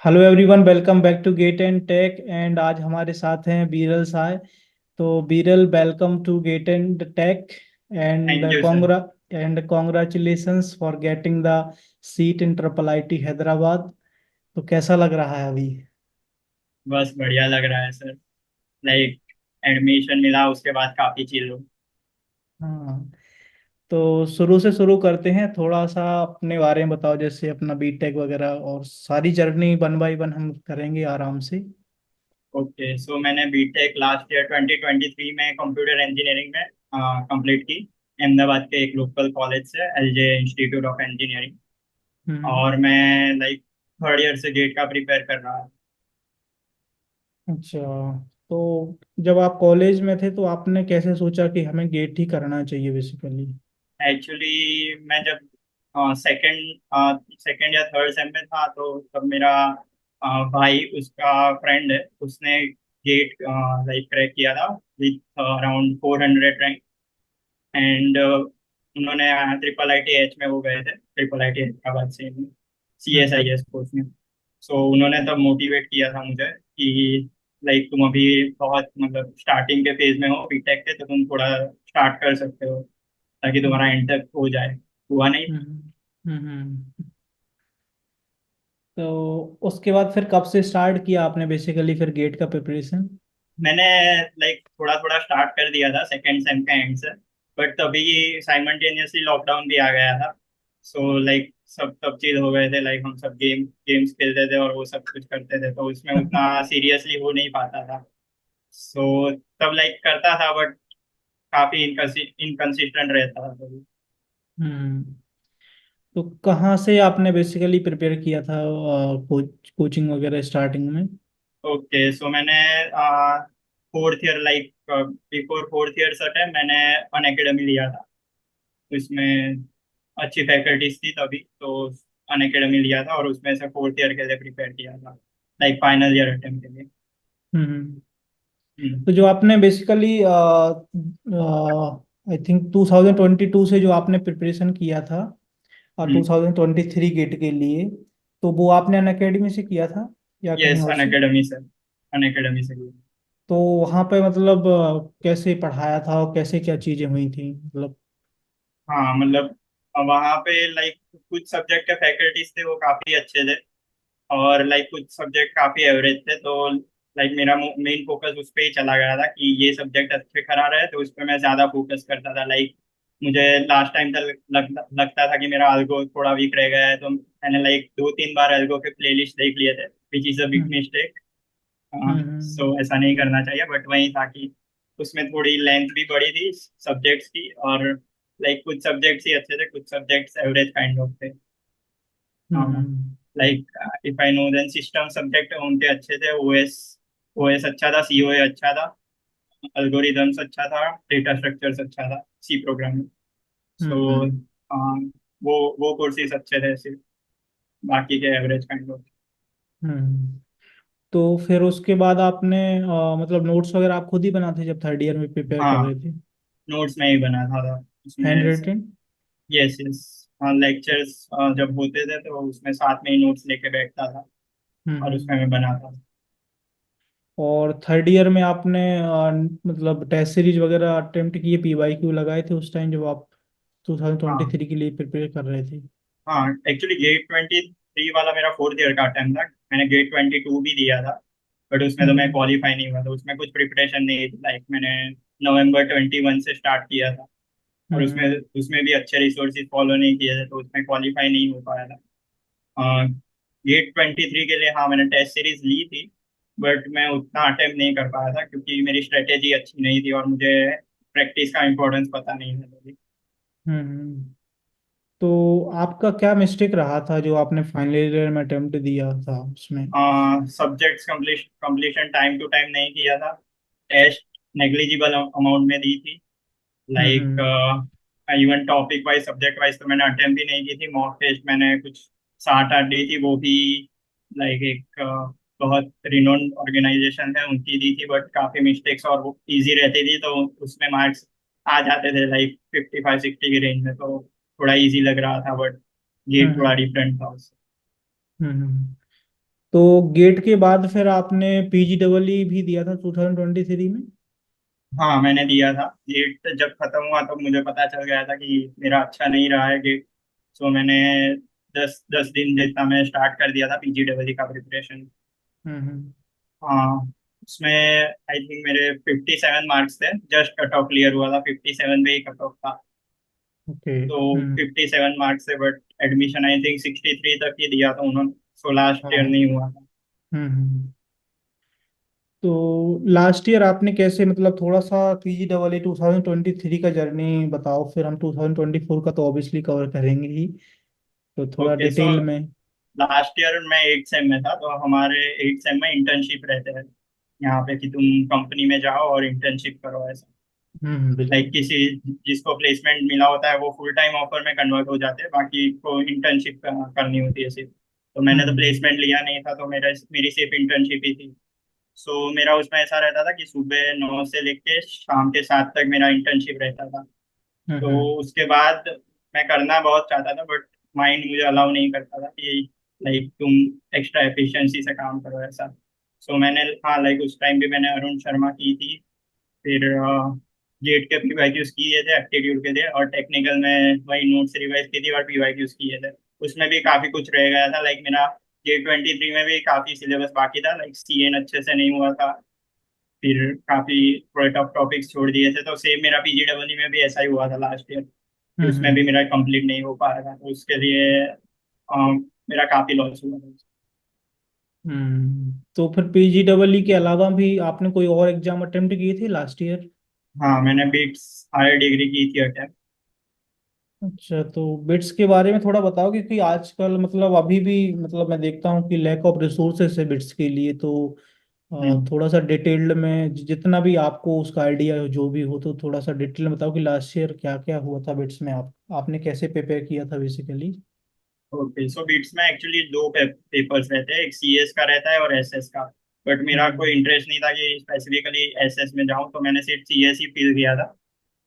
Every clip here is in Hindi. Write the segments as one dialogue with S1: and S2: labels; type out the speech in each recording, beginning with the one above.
S1: Hello everyone, welcome back to GATE and tech. And आज हमारे साथ हैं बीरल साय। तो Biral, welcome to GATE and tech. And
S2: thank you sir.
S1: Congra and congratulations for getting the seat in triple IIT Hyderabad. तो कैसा लग रहा है अभी?
S2: बस बढ़िया लग रहा है सर। लाइक एडमिशन मिला उसके बाद काफी चिल हूँ।
S1: हाँ, तो शुरू से शुरू करते हैं। थोड़ा सा अपने बारे में बताओ, जैसे अपना बीटेक वगैरह, और सारी जर्नी वन बाय वन हम करेंगे आराम से।
S2: ओके, सो मैंने बीटेक लास्ट ईयर 2023 में कंप्यूटर इंजीनियरिंग में कंप्लीट की। अहमदाबाद के एक लोकल कॉलेज से, एलजे इंस्टीट्यूट ऑफ इंजीनियरिंग।
S1: हम्म।
S2: और मैं लाइक थर्ड ईयर से गेट का प्रिपेयर कर रहा हूँ।
S1: अच्छा, तो जब आप कॉलेज में थे तो आपने कैसे सोचा कि हमें गेट ही करना चाहिए बेसिकली?
S2: एक्चुअली मैं जब सेकंड या थर्ड सेम में था, तो तब मेरा भाई, उसका फ्रेंड है, उसने गेट लाइक क्रैक किया था विथ अराउंड 400 रैंक। एंड उन्होंने ट्रिपल आई टी एच में वो गए थे, ट्रिपल आई टी हैदराबाद से, C S I
S1: hmm.
S2: S course में। सो उन्होंने तब मोटिवेट किया था मुझे कि लाइक तुम अभी बहुत मतलब स्टार्टिंग के फेज में हो बीटेक के, तो तुम थोड़ा स्टार्ट कर सकते हो ताकि तुम्हारा
S1: हम्म।
S2: एंड तक हो जाए। हुआ नहीं।
S1: हम्म। तो उसके बाद फिर कब से स्टार्ट किया आपने बेसिकली फिर गेट का प्रिपरेशन?
S2: मैंने लाइक थोड़ा थोड़ा स्टार्ट कर दिया था सेकेंड सेम के एंड से। बट तभी साइमल्टेनियसली लॉकडाउन भी आ गया था। सो लाइक सब सब चीज हो गए थे, लाइक हम सब गेम्स खेलते थे और वो सब कुछ करते थे, तो उसमें उतना सीरियसली हो नहीं पाता था। सो तब लाइक करता था, बट काफी इनकंसिस्टेंट रहता था तभी।
S1: हम्म। तो कहाँ से आपने बेसिकली प्रिपेयर किया था? कोचिंग वगैरह स्टार्टिंग में?
S2: ओके, सो मैंने fourth year like before fourth year certain मैंने अन अकेडमी लिया था। उसमें अच्छी फैकल्टीज थी तभी, तो अन अकेडमी लिया था और उसमें से फोर्थ ईयर के लिए प्रिपेयर किया था, लाइक फाइनल ईयर अटेम्प्ट के लिए।
S1: हम्म।
S2: हम्म।
S1: तो जो आपने बेसिकली आई थिंक 2022 से जो आपने प्रिपरेशन किया था, और
S2: हम्म।
S1: 2023 गेट के लिए, तो वो आपने अन अकेडमी से किया था या कहीं
S2: यस,
S1: और
S2: अन
S1: से?
S2: अकेडमी से, अन अकेडमी से लिया।
S1: तो वहाँ पे मतलब कैसे पढ़ाया था और कैसे क्या चीजें हुई थी मतलब?
S2: हाँ मतलब वहाँ पे लाइक कुछ सब्जेक्ट के फैकल्टीज थे वो काफ़ी अच्छे थे, और लाइक कुछ सब्जेक्ट काफ़ी एवरेज थे। तो लाइक मेरा मेन फोकस उस पर ही चला गया था कि ये सब्जेक्ट अच्छे करा रहे, तो उस पर मैं ज़्यादा फोकस करता था। लाइक मुझे लास्ट टाइम तक लगता था कि मेरा अल्गो थोड़ा वीक रह गया है, तो मैंने लाइक 2-3 बार अल्गो के प्लेलिस्ट देख लिए थे, which is a big
S1: hmm.
S2: Mistake. So
S1: hmm.
S2: ऐसा नहीं करना चाहिए, बट वही था कि उसमें थोड़ी लेंथ भी बड़ी थी सब्जेक्ट्स की, और लाइक कुछ सब्जेक्ट्स ही अच्छे थे, कुछ सब्जेक्ट्स एवरेज काइंड ऑफ थे।
S1: Hmm.
S2: Like if I know then system subject उनके अच्छे थे। ओएस ओएस अच्छा था, सीओए अच्छा था, एल्गोरिदम्स अच्छा था, डेटा स्ट्रक्चर्स अच्छा था, सी प्रोग्रामिंग। सो
S1: हम्म।
S2: वो कोर्सेज अच्छे थे सिर्फ, बाकी के एवरेज काइंड ऑफ।
S1: हम्म। तो फिर उसके बाद आपने मतलब नोट्स वगैरह आप खुद ही बनाते जब थर्ड ईयर में प्रिपेयर कर
S2: हाँ,
S1: रहे थे?
S2: नोट्स में ही बना था
S1: हैंड
S2: उसमें।
S1: रिटन?
S2: Yes yes. लेक्चर्स जब होते थे तो उसमें साथ में ही नोट्स लेके बैठता था और उसमें
S1: हम्म।
S2: मैं बनाता था।
S1: और थर्ड ईयर में आपने मतलब टेस्ट सीरीज वगैरह अटेम्प्ट किए, पीवाई क्यू लगाए थे उस टाइम जब आप
S2: हाँ
S1: 2023 के लिए प्रिपेयर कर रहे थे?
S2: हाँ, एक्चुअली गेट 23 वाला मेरा फोर्थ ईयर का अटेम्प्ट था। मैंने गेट 22 भी दिया था, बट उसमें तो मैं
S1: हम्म।
S2: क्वालिफाई नहीं हुआ था। उसमें कुछ प्रिपरेशन नहीं थी, लाइक मैंने नवंबर 21 से स्टार्ट किया था, और उसमें
S1: हम्म।
S2: उसमें भी अच्छे रिसोर्सेज फॉलो नहीं किए थे, तो उसमें क्वालिफाई नहीं हो पाया था। गेट 23 के लिए हाँ मैंने टेस्ट सीरीज ली थी, बट मैं उतना अटेम्प्ट नहीं कर पाया था क्योंकि मेरी स्ट्रेटेजी अच्छी नहीं थी और मुझे प्रैक्टिस का इम्पोर्टेंस पता नहीं था।
S1: हम्म। तो आपका क्या मिस्टेक रहा था जो आपने फाइनल ईयर में अटेम्प्ट दिया था उसमें?
S2: Subjects completion time to time नहीं किया था। टेस्ट नेग्लिजिबल अमाउंट में दी थी। Like
S1: hmm.
S2: Even topic wise subject wise तो मैंने अटेम्प्ट ही नहीं की थी। मॉक टेस्ट मैंने कुछ 7-8 दी थी, वो भी लाइक एक बहुत रिनोन ऑर्गेनाइजेशन है उनकी दी थी, बट काफ़ी मिस्टेक्स और वो इजी रहती थी, तो उसमें मार्क्स आ जाते थे लाइक 55-60 की रेंज में, तो थोड़ा इजी लग रहा था, बट गेट थोड़ा
S1: हम्म।
S2: डिफरेंट था उससे।
S1: हम्म। तो गेट के बाद फिर आपने पीजी डबल ई भी दिया था 2023 में?
S2: हाँ मैंने दिया था। गेट जब खत्म हुआ तो मुझे पता चल गया था कि मेरा अच्छा नहीं रहा है गेट। सो मैंने 10 10 दिन जितना मैं स्टार्ट कर दिया था PGEE का प्रिपरेशन।
S1: हम्म।
S2: हाँ उसमें आई थिंक मेरे 57 मार्क्स थे, जस्ट कट ऑफ क्लियर हुआ था, 57 पे ही कट ऑफ था।
S1: ओके।
S2: तो
S1: हम्म।
S2: 57 मार्क्स से, बट एडमिशन आई थिंक 63 तक ही दिया था उन्होंने। सो लास्ट ईयर
S1: हाँ।
S2: नहीं हुआ था।
S1: तो लास्ट ईयर आपने कैसे, मतलब थोड़ा सा पीजी डबल ई 2023 का जर्नी बताओ, फिर हम 2024 का तो ऑब्वियसली कवर करेंगे ही, तो थोड़ा
S2: ओके सो
S1: डिटेल में।
S2: लास्ट ईयर मैं 8 सेम में था, तो हमारे 8 सेम में इंटर्नशिप रहते हैं यहाँ पे, कि तुम कंपनी में जाओ और इंटर्नशिप करो ऐसा। लाइक
S1: बिल्कुल।
S2: किसी जिसको प्लेसमेंट मिला होता है वो फुल टाइम ऑफर में कन्वर्ट हो जाते हैं, बाकी को इंटर्नशिप करनी होती है सिर्फ। तो मैंने तो
S1: हम्म।
S2: प्लेसमेंट लिया नहीं था, तो मेरी सिर्फ इंटर्नशिप ही थी। सो मेरा उसमें ऐसा रहता था कि सुबह 9 से लेके शाम के 7 तक मेरा इंटर्नशिप रहता था। तो
S1: हम्म।
S2: उसके बाद मैं करना बहुत चाहता था, बट माइंड मुझे अलाउ नहीं करता था कि लाइक तुम एक्स्ट्रा एफिशिएंसी से काम करो ऐसा। सो मैंने, हाँ लाइक उस टाइम भी मैंने अरुण शर्मा की थी। फिर गेट के पीवाईक्यूज किए थे एप्टीट्यूड के लिए, और टेक्निकल में वही नोट्स रिवाइज की थी और पीवाईक्यूज किए थे। उसमें भी काफी कुछ रह गया था, लाइक मेरा J23 में भी काफी सिलेबस बाकी था, लाइक CN अच्छे से नहीं हुआ था। फिर काफी थोड़े टफ टॉपिक्स छोड़ दिए थे, तो सेम मेरा PGEE में भी ऐसा ही हुआ था लास्ट ईयर, कि उसमें भी
S1: हम्म।
S2: मेरा कंप्लीट नहीं हो पाया था, तो उसके लिए मेरा काफी लॉस हुआ था।
S1: तो फिर पीजी डबल ई के अलावा भी आपने कोई और एग्जाम अटेम्प्ट किए थे लास्ट ईयर?
S2: हाँ मैंने बिट्स हायर डिग्री की थी अटेम्प्ट।
S1: अच्छा, तो बिट्स के बारे में थोड़ा बताओ, क्योंकि आजकल मतलब अभी भी मतलब मैं देखता हूँ कि लैक ऑफ रिसोर्सेस है बिट्स के लिए, तो थोड़ा सा डिटेल्ड में जितना भी आपको उसका आइडिया जो भी हो, तो थोड़ा सा डिटेल में बताओ कि लास्ट ईयर क्या क्या हुआ था बिट्स में, आपने कैसे प्रिपेयर किया था बेसिकली।
S2: ओके सो बिट्स में एक्चुअली दो पेपर्स रहते हैं, एक CS का रहता है और SS का। बट मेरा कोई
S1: हम्म।
S2: इंटरेस्ट नहीं था कि स्पेसिफिकली SS में जाऊँ, तो मैंने सिर्फ CS ही फिल किया था।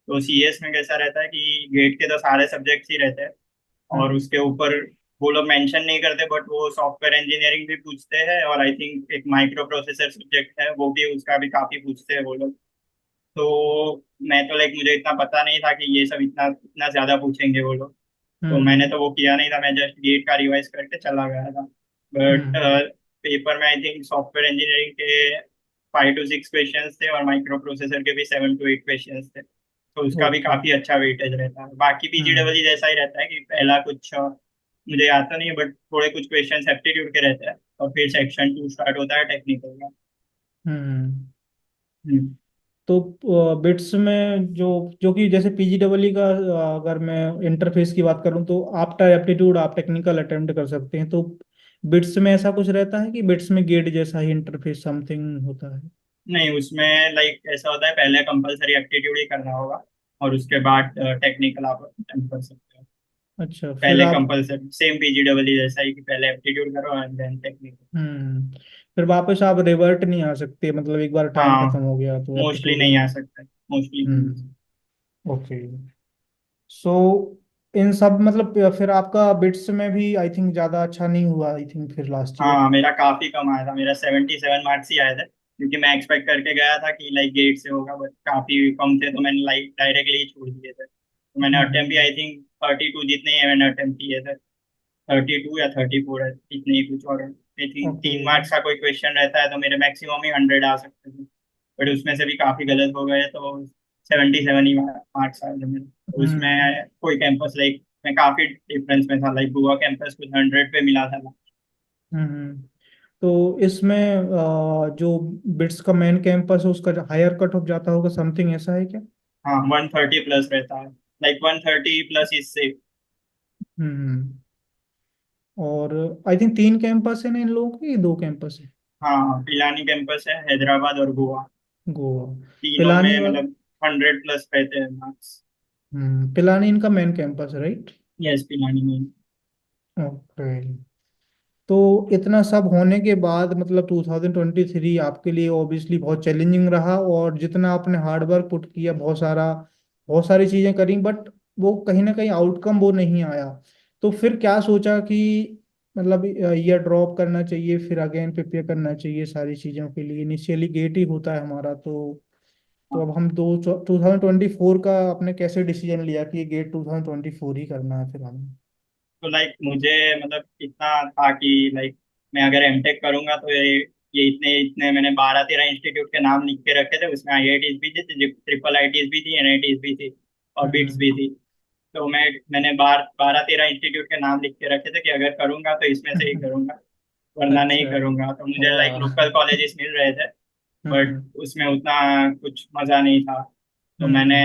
S2: तो CS में कैसा रहता है कि गेट के तो सारे सब्जेक्ट्स ही रहते हैं, और
S1: हम्म।
S2: उसके ऊपर वो लोग मेंशन नहीं करते, बट वो सॉफ्टवेयर इंजीनियरिंग भी पूछते हैं, और आई थिंक एक माइक्रो प्रोसेसर सब्जेक्ट है वो भी, उसका भी काफी पूछते हैं वो लोग। तो मैं तो लाइक मुझे इतना पता नहीं था कि ये सब इतना इतना ज्यादा पूछेंगे वो लोग। तो मैंने
S1: हम्म।
S2: तो वो किया नहीं था, मैं जस्ट गेट का रिवाइज करके चला गया था। But
S1: hmm.
S2: पेपर में आई थिंक सॉफ्टवेयर इंजीनियरिंग के 5 to 6 क्वेश्चन थे, और माइक्रो प्रोसेसर के भी 7 to 8 क्वेश्चन थे। तो उसका भी
S1: ओके।
S2: काफी अच्छा वेटेज रहता है। बाकी
S1: हम्म।
S2: PGEE जैसा ही रहता है कि पहला कुछ मुझे याद तो नहीं है, बट थोड़े कुछ क्वेश्चन एप्टीट्यूड के रहते हैं, और फिर सेक्शन 2 स्टार्ट होता है टेक्निकल का।
S1: हम्म।
S2: हम्म।
S1: तो बिट्स में जो जो कि जैसे पीजी डबल ई का, अगर मैं इंटरफेस की बात करूं तो आप एप्टीट्यूड आप टेक्निकल अटेम्प्ट कर सकते हैं, तो बिट्स में ऐसा कुछ रहता है कि बिट्स में गेट जैसा ही इंटरफेस समथिंग होता है?
S2: नहीं उसमें लाइक ऐसा होता है, पहले कंपलसरी एप्टीट्यूड ही करना होगा, और उसके बाद टेक्निकल आप अटेम्प्ट कर सकते हो।
S1: अच्छा, फिर
S2: पहले
S1: आप।
S2: कंपलसरी सेम PGEE जैसा ही, कि पहले एप्टीट्यूड करो एंड देन टेक्निकल।
S1: फिर वापस आप रिवर्ट नहीं आ सकते, मतलब एक बार टाइम
S2: हाँ
S1: खत्म हो गया तो
S2: मोस्टली
S1: एप्टीट्यूड
S2: नहीं
S1: में।
S2: आ सकता, मोस्टली नहीं आ सकता।
S1: हम्म। ओके। सो इन सब मतलब फिर आपका बिट्स में भी आई थिंक ज़्यादा अच्छा नहीं हुआ, आई थिंक फिर लास्ट ईयर।
S2: हाँ मेरा काफी कम आया था, मेरा 77 मार्क्स ही आए थे, क्योंकि मैं एक्सपेक्ट करके गया था कि लाइक गेट से होगा, बट काफी कम थे, तो मैंने लाइक डायरेक्टली ही छोड़ दिए थे। तो मैंने अटेम्प्ट भी
S1: हम्म।
S2: आई थिंक 32 जितने ही मैंने अटेम्प्ट किए थे, 32 या 34 है, इतने ही कुछ। और आई थिंक
S1: ओके।
S2: 3 मार्क्स का कोई क्वेश्चन रहता है, तो मेरे मैक्सिमम ही 100 आ सकते थे, बट उसमें से भी काफी गलत हो गए, तो 77 ही मार्क्स आए थे मेरे। तो
S1: हम्म।
S2: उसमें कोई कैंपस लाइक मैं काफी डिफरेंस में था, लाइक गोवा कैंपस कुछ 100 पे मिला था।
S1: हम्म। तो इसमें जो बिट्स का मेन कैंपस है उसका हायर कट ऑफ जाता होगा, समथिंग ऐसा है क्या?
S2: हाँ 130 प्लस रहता है, लाइक 130 प्लस इससे।
S1: हम्म। और आई थिंक 3 कैंपस है ना इन लोगों के, 2 कैंपस है?
S2: हाँ पिलानी कैंपस है, हैदराबाद और गोवा।
S1: गोवा।
S2: तीनों
S1: पिलानी
S2: में
S1: वा
S2: मतलब 100 प्लस रहते हैं मार्क्स।
S1: पिलानी इनका मेन कैंपस है, राइट?
S2: यस पिलानी में।
S1: ओके। तो इतना सब होने के बाद मतलब 2023 आपके लिए ऑब्वियसली बहुत चैलेंजिंग रहा, और जितना आपने हार्ड वर्क पुट किया, बहुत सारी चीजें करी, बट वो कहीं ना कहीं आउटकम वो नहीं आया। तो फिर क्या सोचा कि मतलब ईयर ड्रॉप करना चाहिए फिर अगेन प्रिपेयर करना चाहिए सारी चीज़ों के लिए। इनिशियली गेट ही होता है हमारा। तो अब हम 2024 का आपने कैसे डिसीजन लिया कि ये गेट 2024 ही करना है फिर हमें?
S2: तो लाइक मुझे मतलब इतना था कि लाइक मैं अगर एमटेक करूंगा तो ये इतने इतने मैंने 12-13 इंस्टीट्यूट के नाम लिख के रखे थे, उसमें आईआईटीज भी थी, ट्रिपल आईटीज भी थी, एनआईटीज भी थी और बिट्स
S1: हम्म।
S2: भी थी। तो मैंने 12-13 इंस्टीट्यूट के नाम लिख के रखे थे कि अगर करूंगा तो इसमें से ही करूंगा, वरना नहीं
S1: अच्छा।
S2: करूंगा। तो मुझे लाइक
S1: वाह।
S2: लोकल कॉलेजेस मिल रहे थे, बट
S1: हम्म।
S2: उसमें उतना कुछ मजा नहीं था। तो मैंने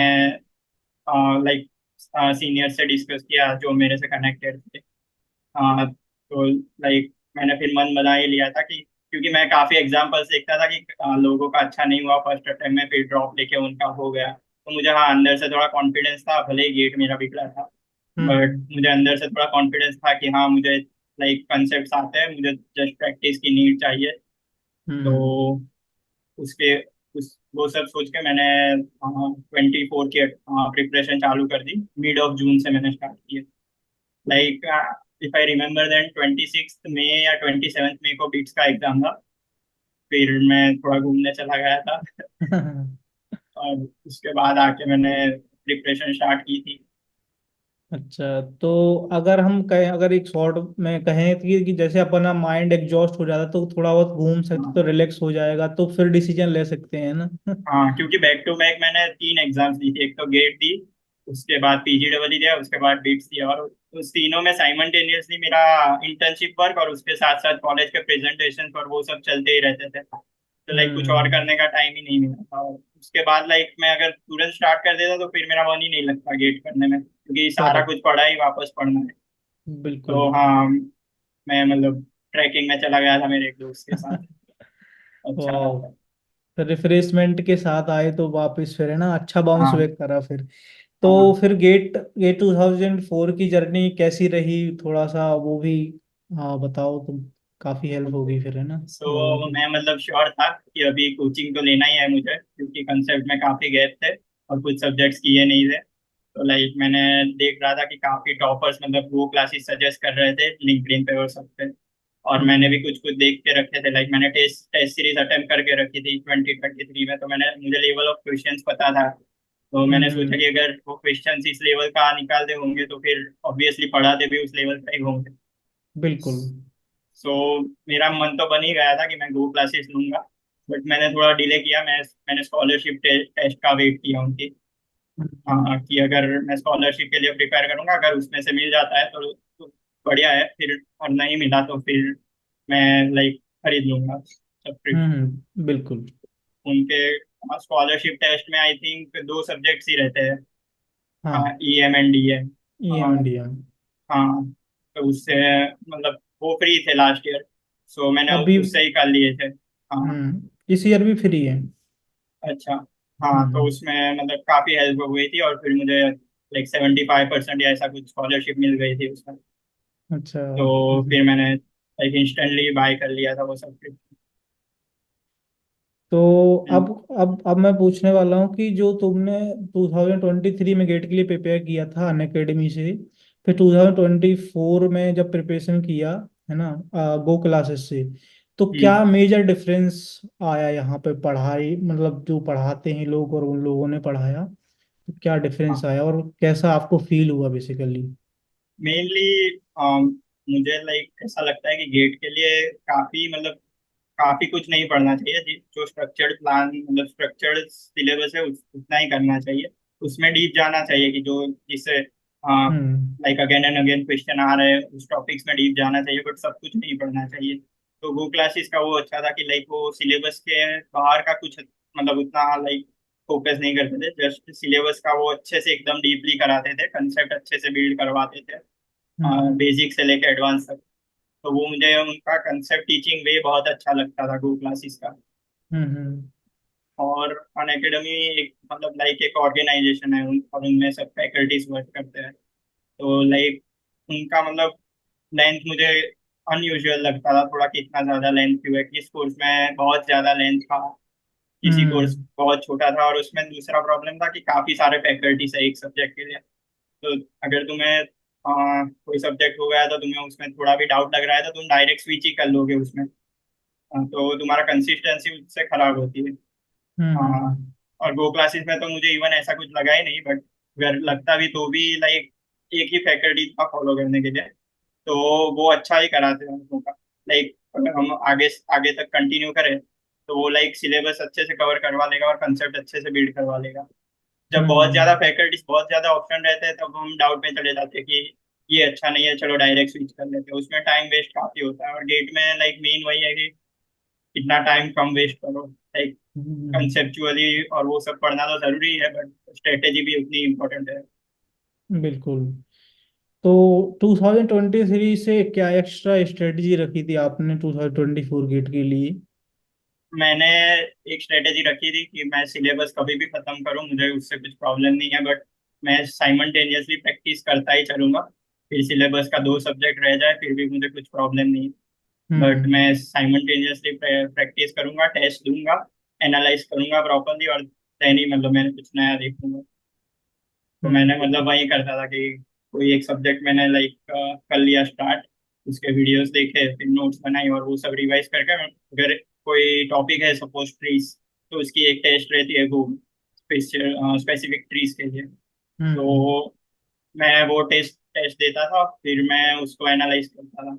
S1: हम्म।
S2: लाइक सीनियर से डिस्कस किया जो मेरे से कनेक्टेड थे। तो लाइक मैंने फिर मन बना ही लिया था कि क्योंकि मैं काफी एग्जांपल्स देखता था कि लोगों का अच्छा नहीं हुआ फर्स्ट अटेम्प्ट में, फिर ड्रॉप लेके उनका हो गया। तो मुझे हाँ अंदर से थोड़ा कॉन्फिडेंस था, भले ही गेट मेरा बिगड़ा था, बट
S1: हम्म।
S2: मुझे अंदर से थोड़ा कॉन्फिडेंस था कि हाँ मुझे लाइक कंसेप्ट आते हैं, मुझे जस्ट प्रैक्टिस की नीड चाहिए।
S1: हम्म।
S2: तो उसके उस वो सब सोच के मैंने 24 की प्रिपरेशन चालू कर दी। मिड ऑफ जून से मैंने स्टार्ट किया। Like if I remember then 26 मई या 27 मई को बीट्स का एग्जाम था। फिर मैं थोड़ा घूमने चला गया था और उसके बाद आके मैंने प्रिपरेशन स्टार्ट की थी।
S1: अच्छा, तो अगर हम कहें, अगर एक शॉर्ट में कहें कि जैसे अपना माइंड एग्जॉस्ट हो जाता तो थोड़ा बहुत घूम सकते
S2: हाँ
S1: तो रिलैक्स हो जाएगा तो फिर डिसीजन ले सकते हैं ना।
S2: हाँ, क्योंकि बैक टू बैक मैंने 3 एग्जाम्स दी थी, एक तो गेट दी, उसके बाद पीजीडब्ल्यू दिया, उसके बाद बिट्स दिया। और उस तीनों में साइमल्टेनियसली मेरा इंटर्नशिप वर्क और उसके साथ साथ कॉलेज के प्रेजेंटेशन और वो सब चलते ही रहते थे। तो लाइक कुछ और
S1: हम्म।
S2: करने का टाइम ही नहीं मिला था। और उसके बाद लाइक मैं अगर तुरंत स्टार्ट कर देता तो फिर मेरा मन ही नहीं लगता गेट करने में, क्योंकि सारा
S1: करेक्ट।
S2: कुछ पढ़ा ही वापस पढ़ना है।
S1: बिल्कुल
S2: तो
S1: बिल्कुल।
S2: हाँ, मैं मतलब ट्रैकिंग में चला गया था मेरे एक दोस्त के साथ। अच्छा
S1: वाह।
S2: लगा।
S1: फिर रिफ्रेशमेंट के साथ आए तो वापस फिर है ना, अच्छा बाउंस
S2: हाँ
S1: बैक करा फिर। तो
S2: हाँ।
S1: फिर गेट गेट 2004 की जर्नी कैसी रही, थोड़ा सा वो भी हाँ बताओ तुम। काफी हेल्प होगी फिर है ना लोगों
S2: सो
S1: की।
S2: मैं मतलब श्योर था कि अभी कोचिंग तो लेना ही है मुझे, क्योंकि कंसेप्ट में काफी गैप थे और कुछ सब्जेक्ट्स किए नहीं थे। तो लाइक मैंने देख रहा था कि काफी टॉपर्स मतलब वो क्लासेस सजेस्ट कर रहे थे लिंक्डइन पे और सब पे। और मैंने भी
S1: हम्म।
S2: कुछ कुछ देख के रखे थे। लाइक मैंने टेस्ट टेस्ट सीरीज अटेम्प्ट करके रखी थी 2023 में, तो मैंने मुझे लेवल ऑफ क्वेश्चंस पता था। तो मैंने सोचा कि
S1: हम्म।
S2: अगर वो क्वेश्चंस इस लेवल का निकालते होंगे तो फिर ऑब्वियसली पढ़ाते भी उस लेवल का ही होंगे।
S1: बिल्कुल।
S2: सो मेरा मन तो बन ही गया था कि मैं 2 क्लासेस लूंगा, बट मैंने थोड़ा डिले किया। मैंने स्कॉलरशिप टेस्ट का वेट किया उनकी।
S1: हम्म।
S2: हाँ, कि अगर मैं स्कॉलरशिप के लिए प्रिपेयर करूंगा, अगर उसमें से मिल जाता है तो बढ़िया है, फिर और नहीं मिला तो फिर मैं लाइक खरीद लूंगा सब्सक्रिप्शन।
S1: बिल्कुल।
S2: उनके स्कॉलरशिप टेस्ट में आई थिंक 2 सब्जेक्ट्स ही रहते हैं,
S1: हाँ।
S2: EM and DM.
S1: EM and DM.
S2: हाँ, तो उससे मतलब वो फ्री थे लास्ट ईयर, सो मैंने
S1: अभी।
S2: उससे ही कर लिए थे। हाँ।
S1: इस ईयर भी फ्री है।
S2: अच्छा। हाँ, तो
S1: हम्म।
S2: उसमें मतलब काफी हेल्प हो गई थी और फिर मुझे लाइक 75% या ऐसा कुछ स्कॉलरशिप मिल गई थी उसमें।
S1: अच्छा।
S2: तो फिर मैंने लाइक इंस्टेंटली बाय कर लिया था वो सब।
S1: तो अब मैं पूछने वाला हूँ कि जो तुमने 2023 में गेट के लिए प्रिपेयर किया था अन अकेडमी से, फिर 2024 में जब प्रिपरेशन किया है ना गो क्लासेस से, तो
S2: हम्म।
S1: क्या मेजर डिफरेंस आया यहाँ पे पढ़ाई, मतलब जो पढ़ाते हैं लोग और उन लोगों ने पढ़ाया, तो क्या डिफरेंस
S2: हाँ,
S1: आया और कैसा आपको फील हुआ बेसिकली?
S2: मेनली मुझे लाइक ऐसा लगता है कि गेट के लिए काफी मतलब काफी कुछ नहीं पढ़ना चाहिए। जो स्ट्रक्चर्ड प्लान मतलब स्ट्रक्चर्ड सिलेबस है उतना ही करना चाहिए। उसमें डीप जाना चाहिए कि जो जिससे
S1: hmm.
S2: Like again and again question आ रहे हैं, उस टॉपिक्स में डीप जाना चाहिए, बट सब कुछ नहीं पढ़ना चाहिए। तो वो क्लासेस का वो अच्छा था कि लाइक वो सिलेबस के बाहर का कुछ मतलब उतना लाइक फोकस नहीं करते थे। जस्ट सिलेबस का वो अच्छे से एकदम डीपली कराते थे, कंसेप्ट अच्छे से बिल्ड करवाते थे,
S1: हम्म।
S2: बेसिक से लेके एडवांस तक। तो वो मुझे उनका कंसेप्ट टीचिंग वे बहुत अच्छा लगता था गो क्लासेस का।
S1: हम्म।
S2: और अन अकेडमी एक मतलब लाइक एक ऑर्गेनाइजेशन है और उनमें सब फैकल्टीज वर्क करते हैं। तो लाइक उनका मतलब लेंथ मुझे अनयूजुअल लगता था थोड़ा, कि इतना ज़्यादा लेंथ क्यों है। किस कोर्स में बहुत ज़्यादा लेंथ था, किसी कोर्स
S1: हम्म।
S2: बहुत छोटा था। और उसमें दूसरा प्रॉब्लम था कि काफ़ी सारे फैकल्टीज है एक सब्जेक्ट के लिए। तो अगर तुम्हें कोई सब्जेक्ट हो गया तो तुम्हें उसमें थोड़ा भी डाउट लग रहा है तो तुम डायरेक्ट स्विच ही कर लोगे उसमें। तो तुम्हारा कंसिस्टेंसी उससे खराब होती है। हाँ।
S1: हम्म।
S2: और गो क्लासेस में तो मुझे इवन ऐसा कुछ लगा ही नहीं, बट अगर लगता भी तो भी लाइक एक ही फैकल्टी था फॉलो करने के लिए, तो वो अच्छा ही कराते हैं हम लोगों का। लाइक अगर हम आगे आगे तक कंटिन्यू करें तो वो लाइक सिलेबस अच्छे से कवर करवा लेगा और कंसेप्ट अच्छे से बिल्ड करवा लेगा। जब बहुत ज्यादा
S1: हम्म।
S2: फैकल्टीज बहुत ज्यादा ऑप्शन रहते हैं तब हम डाउट में चले जाते हैं कि ये अच्छा नहीं है, चलो डायरेक्ट स्विच कर लेते हैं। उसमें टाइम वेस्ट काफी होता है, और गेट में लाइक मेन वही है कि इतना टाइम कम वेस्ट करो। लाइक कंसेप्चुअली और वो सब पढ़ना तो जरूरी है, बट स्ट्रेटेजी भी उतनी इम्पोर्टेंट है।
S1: बिल्कुल। तो 2023 से क्या एक्स्ट्रा स्ट्रेटजी रखी थी आपने 2024 गेट के लिए?
S2: मैंने एक स्ट्रेटेजी रखी थी कि मैं सिलेबस कभी भी खत्म करूं, मुझे उससे कुछ प्रॉब्लम नहीं है, बट मैं साइमल्टेनियसली प्रैक्टिस करता ही चलूंगा। फिर सिलेबस का दो सब्जेक्ट रह जाए फिर भी मुझे कुछ प्रॉब्लम नहीं है, बट
S1: हम्म।
S2: मैं साइमल्टेनियसली प्रैक्टिस करूंगा, टेस्ट दूंगा, एनालाइज करूंगा प्रॉपरली, और देन ही मतलब मैंने कुछ नया देखूंगा। तो
S1: हम्म।
S2: मैंने मतलब वही करता था कि कोई एक सब्जेक्ट मैंने लाइक कर लिया स्टार्ट, उसके वीडियोस देखे, फिर नोट्स बनाई और वो सब रिवाइज करके अगर कोई टॉपिक है सपोज ट्रीज, तो उसकी एक टेस्ट रहती है वो स्पेसिफिक ट्रीज के लिए।
S1: हम्म।
S2: तो मैं वो टेस्ट टेस्ट देता था, फिर मैं उसको एनालाइज करता था।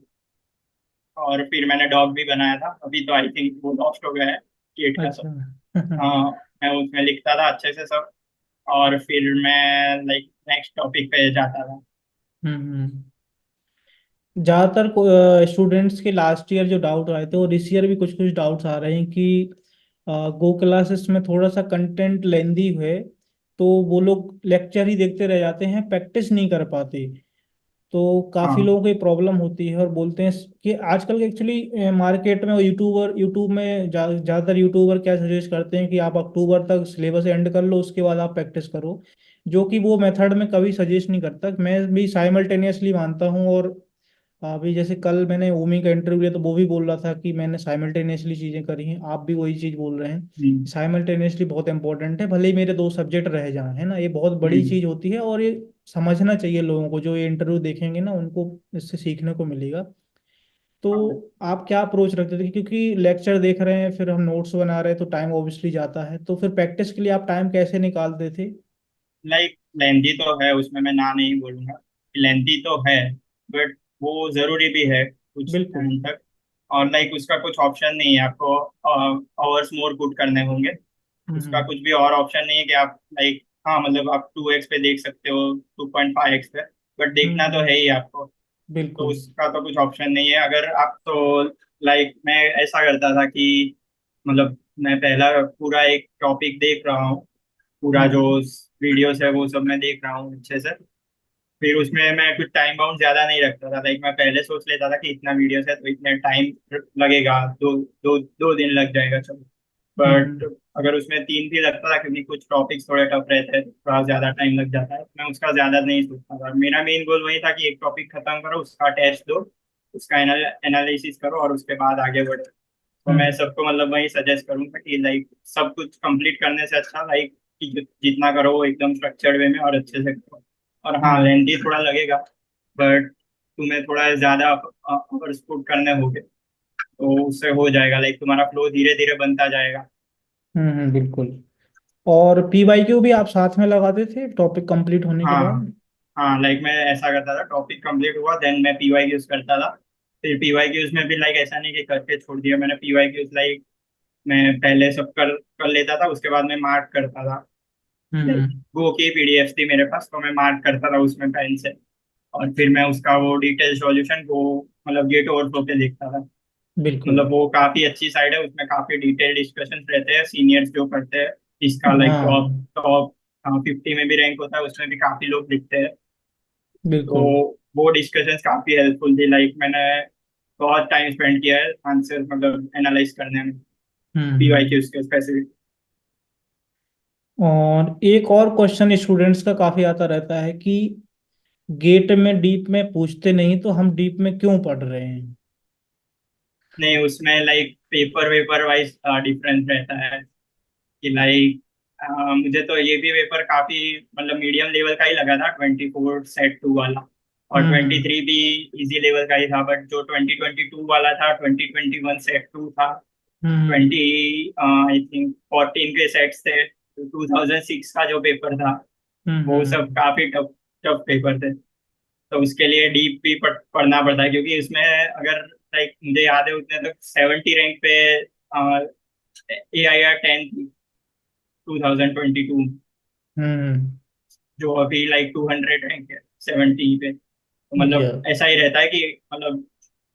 S2: और फिर मैंने डॉग भी बनाया था, अभी तो आई थिंक वो लॉस्ट हो गया है गेट का। तो
S1: अच्छा।
S2: हाँ, मैं उसमें लिखता था अच्छे से सब, और फिर मैं लाइक नेक्स्ट टॉपिक पे जाता था।
S1: हम्म। ज्यादातर स्टूडेंट्स के लास्ट ईयर जो डाउट आए थे और इस ईयर भी कुछ कुछ डाउट्स आ रहे हैं कि गो क्लासेस में थोड़ा सा कंटेंट लेंदी है, तो वो लोग लेक्चर ही देखते रह जाते हैं, प्रैक्टिस नहीं कर पाते। तो काफी
S2: हाँ।
S1: लोगों को ये प्रॉब्लम होती है और बोलते हैं कि आजकल एक्चुअली मार्केट में यूट्यूब में ज्यादातर यूट्यूबर क्या सजेस्ट करते हैं कि आप अक्टूबर तक सिलेबस एंड कर लो, उसके बाद आप प्रैक्टिस करो। जो कि वो मेथड में कभी सजेस्ट नहीं करता, मैं भी साइमल्टेनियसली मानता हूँ। और अभी जैसे कल मैंने ओमी का इंटरव्यू लिया तो वो भी बोल रहा था कि मैंने साइमल्टेनियसली चीजें करी हैं, आप भी वही चीज बोल रहे हैं।
S2: हम्म।
S1: साइमल्टेनियसली बहुत इंपॉर्टेंट है, भले ही मेरे दो सब्जेक्ट रह जाएं, है ना, ये बहुत बड़ी
S2: हम्म।
S1: चीज होती है। और ये समझना चाहिए लोगों को, जो ये इंटरव्यू देखेंगे ना उनको इससे सीखने को मिलेगा। तो
S2: हाँ।
S1: आप क्या अप्रोच रखते थे, क्योंकि लेक्चर देख रहे हैं फिर हम नोट्स बना रहे हैं तो टाइम ऑब्वियसली जाता है, तो फिर प्रैक्टिस के लिए आप टाइम कैसे निकालते थे?
S2: लाइक लेंथी तो है, उसमें मैं ना नहीं बोलूंगा, लेंथी तो है, बट वो जरूरी भी है कुछ
S1: बिल्कुल।
S2: टाइम तक। और लाइक उसका कुछ ऑप्शन नहीं है, आपको आवर्स मोर पुट करने होंगे। उसका
S1: हम्म।
S2: कुछ भी और ऑप्शन नहीं है कि आप लाइक, हाँ मतलब आप 2x पे देख सकते हो, 2.5x पे, बट देखना तो
S1: हम्म।
S2: है ही आपको। तो
S1: बिल्कुल।
S2: उसका तो कुछ ऑप्शन नहीं है। अगर आप तो लाइक मैं ऐसा करता था कि मतलब मैं पहला पूरा एक टॉपिक देख रहा हूँ, पूरा जो
S1: हम्म।
S2: वीडियोस है वो सब मैं देख रहा हूँ अच्छे से। फिर उसमें मैं कुछ टाइम बाउंड ज्यादा नहीं रखता था, लाइक मैं पहले सोच लेता था कि इतना वीडियोस है तो इतने टाइम लगेगा, दो दिन लग जाएगा चलो। बट
S1: हम्म।
S2: अगर उसमें 3 भी लगता था क्योंकि कुछ टॉपिक्स थोड़े टफ रहते हैं, थोड़ा ज्यादा टाइम लग जाता है, मैं उसका ज्यादा नहीं सोचता था। मेरा मेन गोल वही था कि एक टॉपिक खत्म करो, उसका टेस्ट दो, उसका एनालिसिस करो और उसके बाद आगे बढ़ो। तो मैं
S1: हम्म।
S2: सबको मतलब वही सजेस्ट करूंगा कि लाइक सब कुछ कंप्लीट करने से अच्छा लाइक कि जितना करो वो एकदम स्ट्रक्चर्ड वे में और अच्छे से करो। और हाँ,
S1: हम्म।
S2: लेंथी थोड़ा लगेगा, बट तुम्हें थोड़ा ज्यादा अवर्स पुट करने होंगे तो उससे हो जाएगा, लाइक तुम्हारा फ्लो धीरे धीरे बनता जाएगा।
S1: बिल्कुल। और पीवाईक्यू भी आप साथ में लगाते थे टॉपिक कंप्लीट होने के
S2: हाँ।
S1: बाद?
S2: हाँ, लाइक मैं ऐसा करता था, टॉपिक कंप्लीट हुआ देन मैं पीवाईक्यूज करता था। फिर पीवाईक्यूज में भी लाइक ऐसा नहीं कि करके छोड़ दिया मैंने पीवाईक्यूज, लाइक मैं पहले सब कर कर लेता था, उसके बाद मैं मार्क करता था। लाइक
S1: हम्म।
S2: गो की पीडीएफ थी मेरे पास तो मैं मार्क करता था उसमें पेन से, और फिर मैं उसका वो डिटेल सॉल्यूशन को मतलब गेट ओवरफ्लो पे देखता था।
S1: बिल्कुल।
S2: मतलब वो काफी अच्छी साइड है, उसमें काफी डिटेल डिस्कशन रहते हैं सीनियर्स जो करते हैं, इसका लाइक टॉप
S1: हाँ।
S2: टॉप 50 में भी रैंक होता है, उसमें भी काफी लोग लिखते हैं। तो
S1: बिल्कुल।
S2: वो डिस्कशंस काफी हेल्पफुल थी, लाइक मैंने बहुत टाइम स्पेंड किया है आंसर मतलब एनालाइज करने में,
S1: हम्म।
S2: पीवाईक्यूज के स्पेसिफिक।
S1: और एक और क्वेश्चन स्टूडेंट्स का काफी आता रहता है कि गेट में डीप में पूछते नहीं तो हम डीप में क्यों पढ़ रहे हैं?
S2: नहीं, उसमें like paper vapour wise difference रहता है कि लाइक मुझे तो ये भी पेपर काफी मतलब मीडियम लेवल का ही लगा था, 24 सेट 2 वाला। और ट्वेंटी
S1: हम्म
S2: थ्री भी इजी लेवल का ही था, बट जो 2022 वाला था, 2021 सेट टू था,
S1: हम्म
S2: 20 आई थिंक 14 के सेट्स थे, 2006 का जो पेपर था वो सब
S1: हम्म
S2: काफी टफ टफ पेपर थे। तो उसके लिए डीप भी पढ़ना पड़ता है, क्योंकि उसमें अगर लाइक मुझे याद है उतने तक 70 रैंक पे AIR 10 थी 2022,
S1: हम्म
S2: जो अभी लाइक 200 रैंक है 70 पे। तो
S1: या
S2: मतलब ऐसा ही रहता है कि मतलब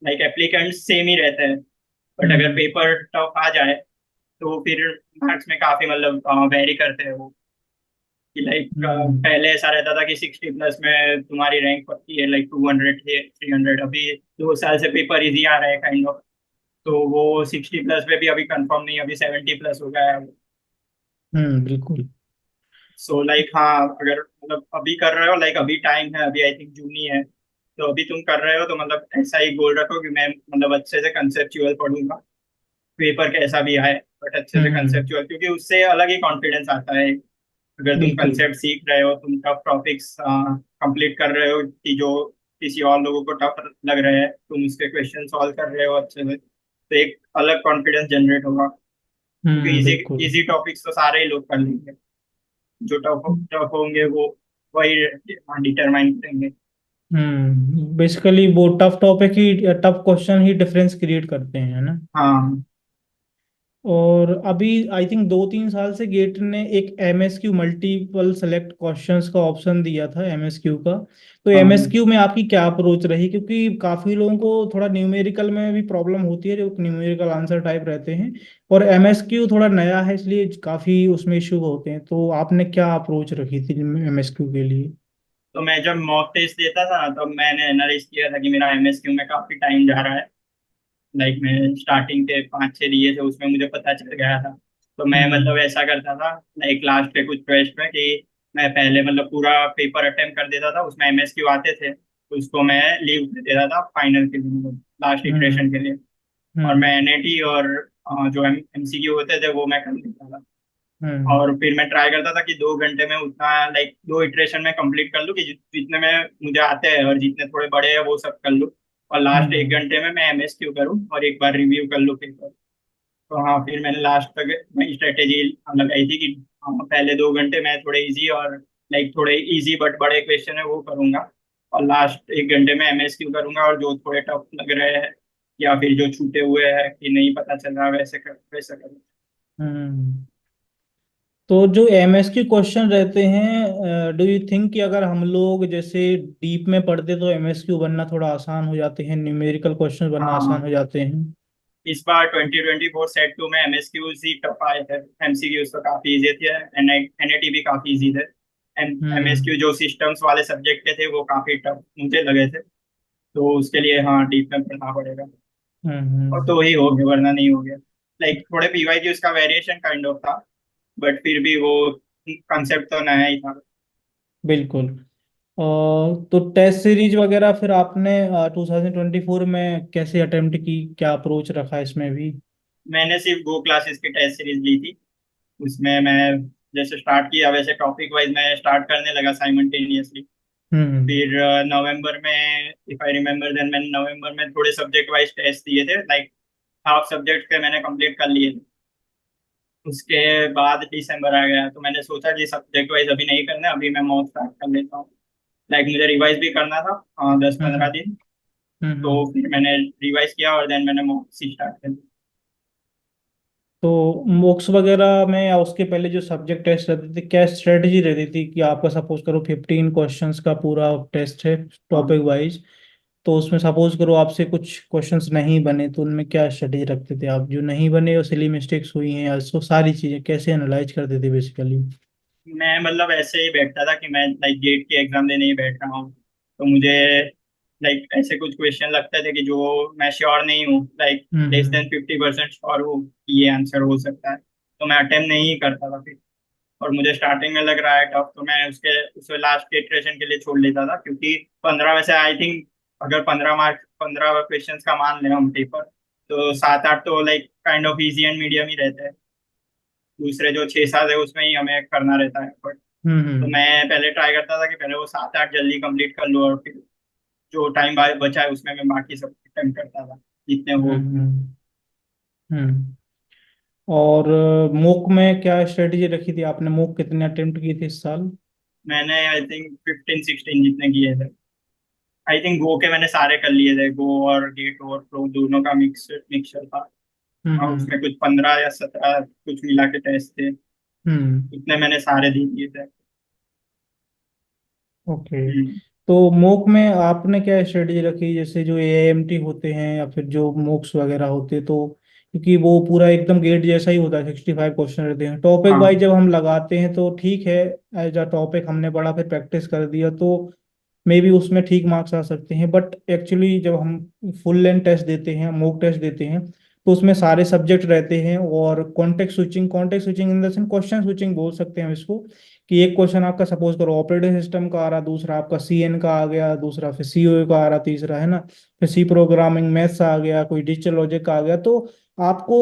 S2: लाइक एप्लीकेंट सेम ही रहते हैं, बट अगर
S1: हम्म
S2: पेपर टफ आ जाए तो फिर मार्क्स में काफी मतलब वेरी करते हैं वो। कि लाइक
S1: हम्म
S2: पहले ऐसा रहता था कि 60 प्लस में तुम्हारी रैंक पक्की है, लाइक 200 है 300। अभी 2 साल से पेपर इजी आ रहा है काइंड ऑफ, तो वो 60 प्लस पे भी अभी कंफर्म नहीं, अभी 70 प्लस हो गया है।
S1: बिल्कुल।
S2: सो लाइक हाँ, अगर मतलब अभी कर रहे हो, लाइक अभी टाइम है, अभी आई थिंक जून ही है, तो अभी तुम कर रहे हो तो मतलब ऐसा ही गोल रखो कि मैं मतलब अच्छे से कंसेप्चुअल पढ़ूंगा, पेपर कैसा भी आए बट अच्छे से
S1: हम्म
S2: कंसेप्चुअल, क्योंकि उससे अलग ही कॉन्फिडेंस आता है। अगर तुम
S1: बिल्कुल।
S2: कंसेप्ट सीख रहे हो, तुम टफ टॉपिक्स कंप्लीट कर रहे हो कि जो किसी और लोगों को टफ लग रहे हैं, तुम उसके क्वेश्चन सॉल्व कर रहे हो अच्छे से, तो एक अलग कॉन्फिडेंस जनरेट होगा। क्योंकि इजी
S1: बिल्कुल।
S2: इजी टॉपिक्स तो सारे ही लोग कर लेंगे, जो टफ टफ होंगे वो वही डिटरमाइन करेंगे।
S1: बेसिकली वो टफ टॉपिक ही, टफ क्वेश्चन ही डिफरेंस क्रिएट करते हैं, है ना।
S2: हाँ
S1: और अभी आई थिंक 2-3 साल से गेट ने एक MSQ मल्टीपल सेलेक्ट क्वेश्चंस का ऑप्शन दिया था, MSQ का। तो
S2: हाँ।
S1: MSQ में आपकी क्या अप्रोच रही, क्योंकि काफी लोगों को थोड़ा न्यूमेरिकल में भी प्रॉब्लम होती है, जो न्यूमेरिकल आंसर टाइप रहते हैं। और MSQ थोड़ा नया है, इसलिए काफी उसमें इश्यू होते हैं। तो आपने क्या अप्रोच रखी थी MSQ के लिए।
S2: तो मैं जब मॉक टेस्ट देता था तब मैंने एनालाइज किया था कि मेरा MSQ में काफी टाइम जा रहा है। लाइक मैं स्टार्टिंग के 5-6 दिए थे, उसमें मुझे पता चल गया था। तो मैं मतलब
S1: हम्म
S2: ऐसा करता था, लाइक लास्ट पे कुछ टेस्ट में, कि मैं पहले मतलब पूरा पेपर अटेम्प्ट कर देता था, उसमें MSQ आते थे तो उसको मैं लीव कर देता था फाइनल के लिए, मतलब लास्ट
S1: हम्म
S2: इटरेशन के लिए। और मैं
S1: हम्म
S2: NAT और जो MCQ होते थे वो मैं कर देता था।
S1: हम्म
S2: और फिर मैं ट्राई करता था कि 2 घंटे में उतना लाइक 2 इटरेशन में कंप्लीट कर लूँ कि जितने में मुझे आते हैं और जितने थोड़े बड़े हैं वो सब कर लूँ। और लास्ट एक
S1: हम्म
S2: घंटे में मैं MSQ करूँ और एक बार रिव्यू कर लूँ पेपर। तो हाँ, फिर मैंने लास्ट तक वही स्ट्रेटेजी लगाई थी कि हाँ, पहले 2 घंटे मैं थोड़े इजी और लाइक थोड़े इजी बट बड़े क्वेश्चन है वो करूंगा, और लास्ट एक घंटे में MSQ करूंगा, और जो थोड़े टफ लग रहे हैं या फिर जो छूटे हुए हैं कि नहीं पता चल रहा, वैसे करूँ।
S1: हम्म। तो जो MSQ क्वेश्चन रहते हैं, डू यू थिंक कि अगर हम लोग जैसे डीप में पढ़ते तो MSQ बनना थोड़ा आसान हो जाते हैं, न्यूमेरिकल क्वेश्चन बनना आसान
S2: हाँ,
S1: हो जाते हैं।
S2: इस बार 2024 सेट टू में MSQs ही टफ आए थे, MCQs तो काफी इजी थे, NAT भी काफी इजी थे। MSQ
S1: हम्म
S2: जो सिस्टम्स वाले सब्जेक्ट के थे वो काफी टफ मुझे लगे थे, तो उसके लिए हाँ डीप में पढ़ना पड़ेगा। और
S1: हम्म
S2: तो ही हो गया, वरना नहीं हो गया। लाइक थोड़े PYQs का वेरिएशन काइंड ऑफ था, बट फिर भी वो कंसेप्ट तो नया ही था।
S1: बिल्कुल। तो टेस्ट सीरीज वगैरह फिर आपने 2024 में कैसे अटेम्प्ट की, क्या अप्रोच रखा इसमें भी।
S2: मैंने सिर्फ गो क्लासेस की टेस्ट सीरीज ली थी। उसमें मैं जैसे स्टार्ट किया वैसे टॉपिक वाइज मैं स्टार्ट करने लगा साइमल्टेनियसली।
S1: हम्म
S2: फिर नवंबर में, इफ आई रिमेम्बर देन, मैंने नवंबर में थोड़े सब्जेक्ट वाइज टेस्ट दिए थे, लाइक हाफ सब्जेक्ट के मैंने कंप्लीट कर लिए थे। उसके बाद दिसंबर आ गया तो मैंने सोचा कि सब्जेक्ट वाइज अभी नहीं करना, अभी मैं मॉक स्टार्ट कर लेता हूँ। लाइक मुझे रिवाइज भी करना था 10-15
S1: हम्म
S2: दिन। तो
S1: हम्म।
S2: फिर मैंने रिवाइज किया और देन मैंने मॉक सी स्टार्ट कर दी।
S1: तो मोक्स वगैरह में या उसके पहले जो सब्जेक्ट टेस्ट रहते थे, क्या स्ट्रेटजी रहती थी कि आपका सपोज करो 15 क्वेश्चंस का पूरा टेस्ट है
S2: हाँ,
S1: टॉपिक वाइज। तो उसमें सपोज करो आपसे कुछ क्वेश्चंस नहीं बने, तो उनमें क्या स्ट्रेटजी रखते थे आप, जो नहीं बने और सिली मिस्टेक्स हुई हैं या सो सारी चीज़ें कैसे एनालाइज करते थे बेसिकली।
S2: मैं मतलब ऐसे ही बैठता था कि मैं लाइक गेट की एग्जाम देने ही बैठ रहा हूँ, तो मुझे लाइक ऐसे कुछ क्वेश्चन लगते थे कि जो मैं श्योर नहीं हूँ, like less
S1: hmm
S2: then 50% sure हूँ कि ये आंसर हो सकता है, तो मैं अटेम्प्ट नहीं करता था फिर। और मुझे स्टार्टिंग में लग रहा है टफ, तो मैं उसे लास्ट के इटरेशन के लिए छोड़ लेता था, क्योंकि 15 में से आई थिंक अगर 15 मार्क 15 क्वेश्चन का मान लें हम पेपर, तो 7-8 तो like kind of easy and medium ही रहते हैं। दूसरे जो 6-7 है उसमें ही हमें करना रहता है। तो
S1: हम्म
S2: मैं पहले ट्राई करता था कि पहले वो 7-8 जल्दी कंप्लीट कर लूँ, और फिर जो टाइम बचा है उसमें मैं बाकी सब अटेम्प्ट करता था जितने
S1: हम्म
S2: हो।
S1: हम्म हम्म। और मूक में क्या स्ट्रेटेजी रखी थी आपने? मूक कितने अटेम्प्ट किए थे इस साल?
S2: मैंने आई थिंक 15-16 जितने किए थे। आई थिंक गो के मैंने सारे कर लिए थे, गो और गेट और फ्लो दोनों का मिक्सचर था। और
S1: हम्म
S2: उसमें कुछ 15 या 17 कुछ मिला के टेस्ट थे,
S1: हम्म।
S2: इतने मैंने सारे दे दिए थे।
S1: ओके।
S2: हम्म।
S1: तो मोक में आपने क्या स्ट्रेटेजी रखी, जैसे जो एएमटी होते हैं या फिर जो मोक्स वगैरह होते हैं, तो क्योंकि वो पूरा एकदम गेट जैसा ही होता है, 65 क्वेश्चन रहते हैं टॉपिक वाइज,
S2: हाँ
S1: जब हम लगाते हैं तो ठीक है। एज अ टॉपिक हमने पढ़ा फिर प्रैक्टिस कर दिया तो मे बी उसमें ठीक मार्क्स आ सकते हैं, बट एक्चुअली जब हम फुल लेंथ टेस्ट देते हैं, मॉक टेस्ट देते हैं, तो उसमें सारे सब्जेक्ट रहते हैं और context switching in the sense question switching बोल सकते हैं हम इसको, कि एक क्वेश्चन आपका सपोज करो ऑपरेटिंग सिस्टम का आ रहा, दूसरा आपका सीएन का आ गया, दूसरा फिर सीओ का आ रहा, तीसरा है ना, फिर सी प्रोग्रामिंग मैथ्स आ गया, कोई डिजिटल लॉजिक का आ गया, तो आपको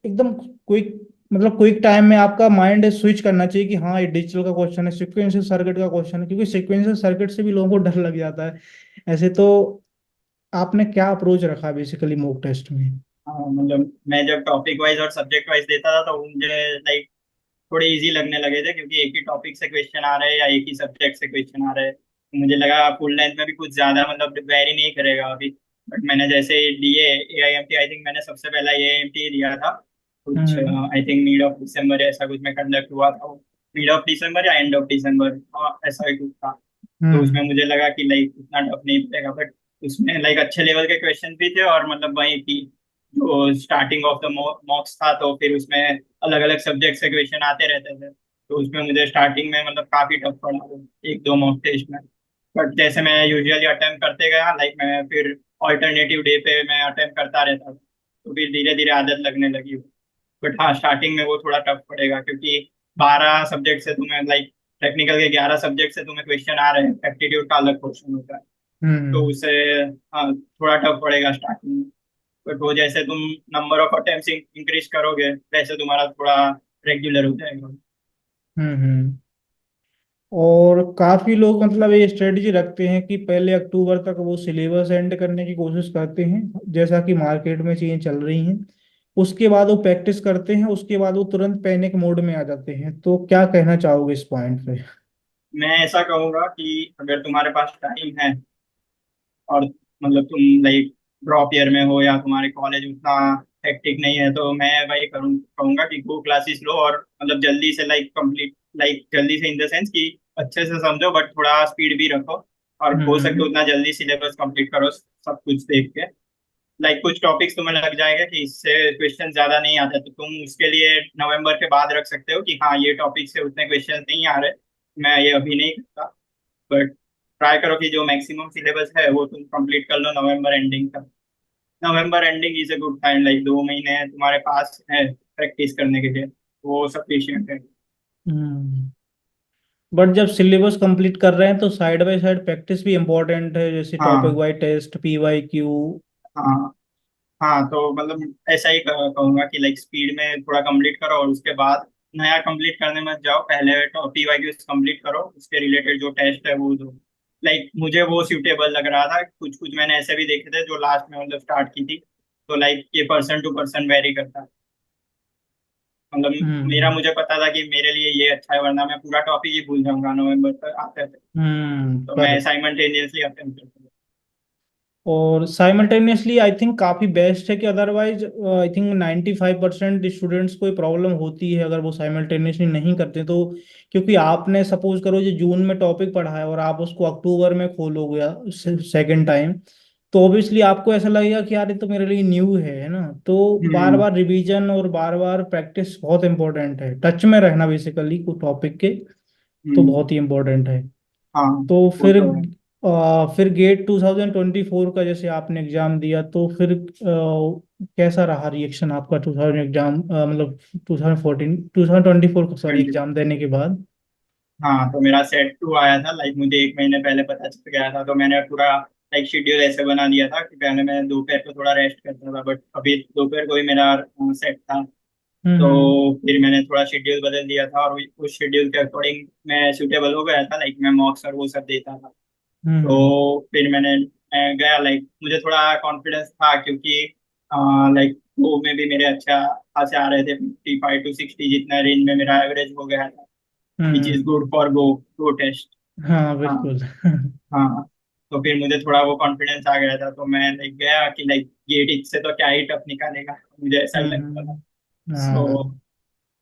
S1: एकदम क्विक, मतलब क्विक टाइम में आपका माइंड स्विच करना चाहिए कि हाँ ये डिजिटल का क्वेश्चन है, सिक्वेंशियल सर्किट का क्वेश्चन है, क्योंकि सिक्वेंशियल सर्किट से भी लोगों को डर लग जाता है ऐसे तो। आपने क्या अप्रोच रखा बेसिकली मॉक टेस्ट में?
S2: हाँ, मतलब मैं जब टॉपिक वाइज और सब्जेक्ट वाइज देता था तो मुझे लाइक थोड़े इजी लगने लगे थे, क्योंकि एक ही टॉपिक से क्वेश्चन आ रहे हैं या एक ही सब्जेक्ट से क्वेश्चन आ रहे हैं। तो मुझे लगा फुल लेंथ में भी कुछ ज्यादा मतलब वेरी नहीं करेगा अभी। बट मैंने जैसे ही दिए AIMT, आई थिंक मैंने सबसे पहला AIMT दिया था कुछ,
S1: hmm
S2: I think mid of December ऐसा कुछ में कंडक्ट हुआ था। मिड ऑफ दिसंबर या एंड ऑफ दिसंबर, ऐसा ही कुछ था। तो उसमें
S1: हम्म
S2: मुझे लगा कि लाइक उतना टफ नहीं पड़ेगा, बट उसमें लाइक अच्छे लेवल के क्वेश्चन भी थे, और मतलब वही थी जो स्टार्टिंग ऑफ द मॉक्स था, तो फिर उसमें अलग अलग सब्जेक्ट से क्वेश्चन आते रहते थे। तो उसमें मुझे स्टार्टिंग में मतलब काफी टफ पड़ा वो एक दो मॉक टेस्ट में। बट जैसे मैं यूजुअली अटेम्प्ट करते गया, लाइक मैं फिर ऑल्टरनेटिव डे पे मैं अटेम्प्ट करता रहता था, तो फिर धीरे धीरे आदत लगने लगी। बट हाँ, स्टार्टिंग में वो थोड़ा टफ पड़ेगा, क्योंकि 12 सब्जेक्ट से तुम्हें लाइक टेक्निकल के 11 सब्जेक्ट से तुम्हें क्वेश्चन आ रहे हैं, एप्टीट्यूड का अलग क्वेश्चन होता है। तो
S1: हम्म
S2: उसे हाँ थोड़ा टफ पड़ेगा स्टार्टिंग में। बट वो जैसे तुम नंबर ऑफ अटेम्प्ट्स इंक्रीज करोगे वैसे तुम्हारा थोड़ा रेगुलर हो जाएगा।
S1: हम्म। और काफी लोग मतलब ये स्ट्रेटजी रखते हैं कि पहले अक्टूबर तक वो सिलेबस एंड करने की कोशिश करते हैं, जैसा कि मार्केट में चीजें चल रही हैं, उसके बाद वो प्रैक्टिस करते हैं, उसके बाद वो तुरंत पैनिक मोड में आ जाते हैं, तो क्या कहना चाहोगे इस पॉइंट पे?
S2: मैं ऐसा कहूंगा कि अगर तुम्हारे पास टाइम है, और मतलब तुम लाइक ड्रॉप ईयर में हो या तुम्हारे कॉलेज उतना हेक्टिक नहीं है, तो मैं वही कहूंगा कि गो क्लासेस लो, और मतलब जल्दी से लाइक कंप्लीट, लाइक जल्दी से इन द सेंस कि अच्छे से समझो बट थोड़ा स्पीड भी रखो, और हो सके
S1: हम्म
S2: उतना जल्दी सिलेबस कंप्लीट करो सब कुछ देख के। लाइक कुछ टॉपिक्स तुम्हें लग जाएगा कि इससे क्वेश्चन ज्यादा नहीं आते, तो तुम उसके लिए नवंबर के बाद रख सकते हो कि हाँ ये टॉपिक से उतने क्वेश्चन नहीं आ रहे, मैं ये अभी नहीं करता। बट ट्राई करो कि जो मैक्सिमम सिलेबस है वो तुम कंप्लीट कर लो नवंबर एंडिंग तक। November ending is a good time, like 2 महीने तुम्हारे पास है प्रैक्टिस करने के लिए, वो सफिशियंट है।
S1: हम्म। बट जब सिलेबस कंप्लीट कर रहे हैं तो साइड बाय साइड प्रैक्टिस भी इम्पोर्टेंट है, जैसे टॉपिक
S2: हाँ
S1: वाइज टेस्ट, PYQ।
S2: हाँ हाँ, तो मतलब ऐसा ही कहूंगा कि लाइक स्पीड में थोड़ा कंप्लीट करो, और उसके बाद नया कंप्लीट करने मत जाओ, पहले PYQ कंप्लीट करो, उसके रिलेटेड जो टेस्ट है वो दो। लाइक मुझे वो सूटेबल लग रहा था, कुछ कुछ मैंने ऐसे भी देखे थे जो लास्ट में मतलब स्टार्ट की थी, तो लाइक ये पर्सन टू पर्सन वेरी करता है। मतलब मेरा
S1: हम्म
S2: मुझे पता था कि मेरे लिए ये अच्छा है, वरना मैं पूरा टॉपिक ही भूल जाऊंगा नवंबर तक आते थे। तो मैं
S1: करेक्ट।
S2: साइमल्टेनियसली अटेम्प्ट करता
S1: और साइमल्टेनियसली आई थिंक काफ़ी बेस्ट है, कि अदरवाइज आई थिंक 95% स्टूडेंट्स को प्रॉब्लम होती है अगर वो साइमल्टेनियसली नहीं करते तो, क्योंकि आपने सपोज करो जो जून में टॉपिक पढ़ा है और आप उसको अक्टूबर में खोलोगे सेकेंड टाइम, तो ऑब्वियसली आपको ऐसा लगेगा कि यार ये तो मेरे लिए न्यू है ना, तो
S2: था।
S1: बार बार रिवीजन और बार बार प्रैक्टिस बहुत इंपॉर्टेंट है, टच में रहना बेसिकली को टॉपिक के, तो
S2: हम्म।
S1: बहुत ही इंपॉर्टेंट है।
S2: हाँ
S1: तो
S2: वो तो है।
S1: फिर गेट 2024 का जैसे आपने एग्जाम दिया, तो फिर कैसा रहा रिएक्शन आपका 2000 एग्जाम, मतलब 2014 2024 का सॉरी
S2: 20।
S1: एग्जाम देने के बाद?
S2: हाँ, तो मेरा सेट 2 आया था, लाइक मुझे 1 महीने पहले पता चल गया था, तो मैंने पूरा लाइक शेड्यूल ऐसे बना दिया था कि पहले मैं दोपहर को थोड़ा रेस्ट करता था, बट अभी दोपहर को ही मेरा सेट था।
S1: हम्म
S2: तो फिर मैंने थोड़ा शेड्यूल बदल दिया था, और उस शेड्यूल के अकॉर्डिंग मैं सूटेबल हो गया था, लाइक मैं मॉक्स और वो सब देता था।
S1: हम्म
S2: तो फिर मैंने मैं गया, लाइक मुझे थोड़ा कॉन्फिडेंस था क्योंकि लाइक वो में भी मेरे अच्छा खासे आ रहे थे, 55 to 60 जितना रेंज में मेरा एवरेज हो गया था, which is
S1: hmm.
S2: Good for go go test.
S1: हाँ
S2: हाँ।
S1: बिल्कुल।
S2: हाँ। तो फिर मुझे थोड़ा वो कॉन्फिडेंस आ गया था, तो मैं लाइक गया कि लाइक ये ठीक से तो क्या ही टफ निकालेगा, मुझे ऐसा ही लगता था। सो
S1: हाँ।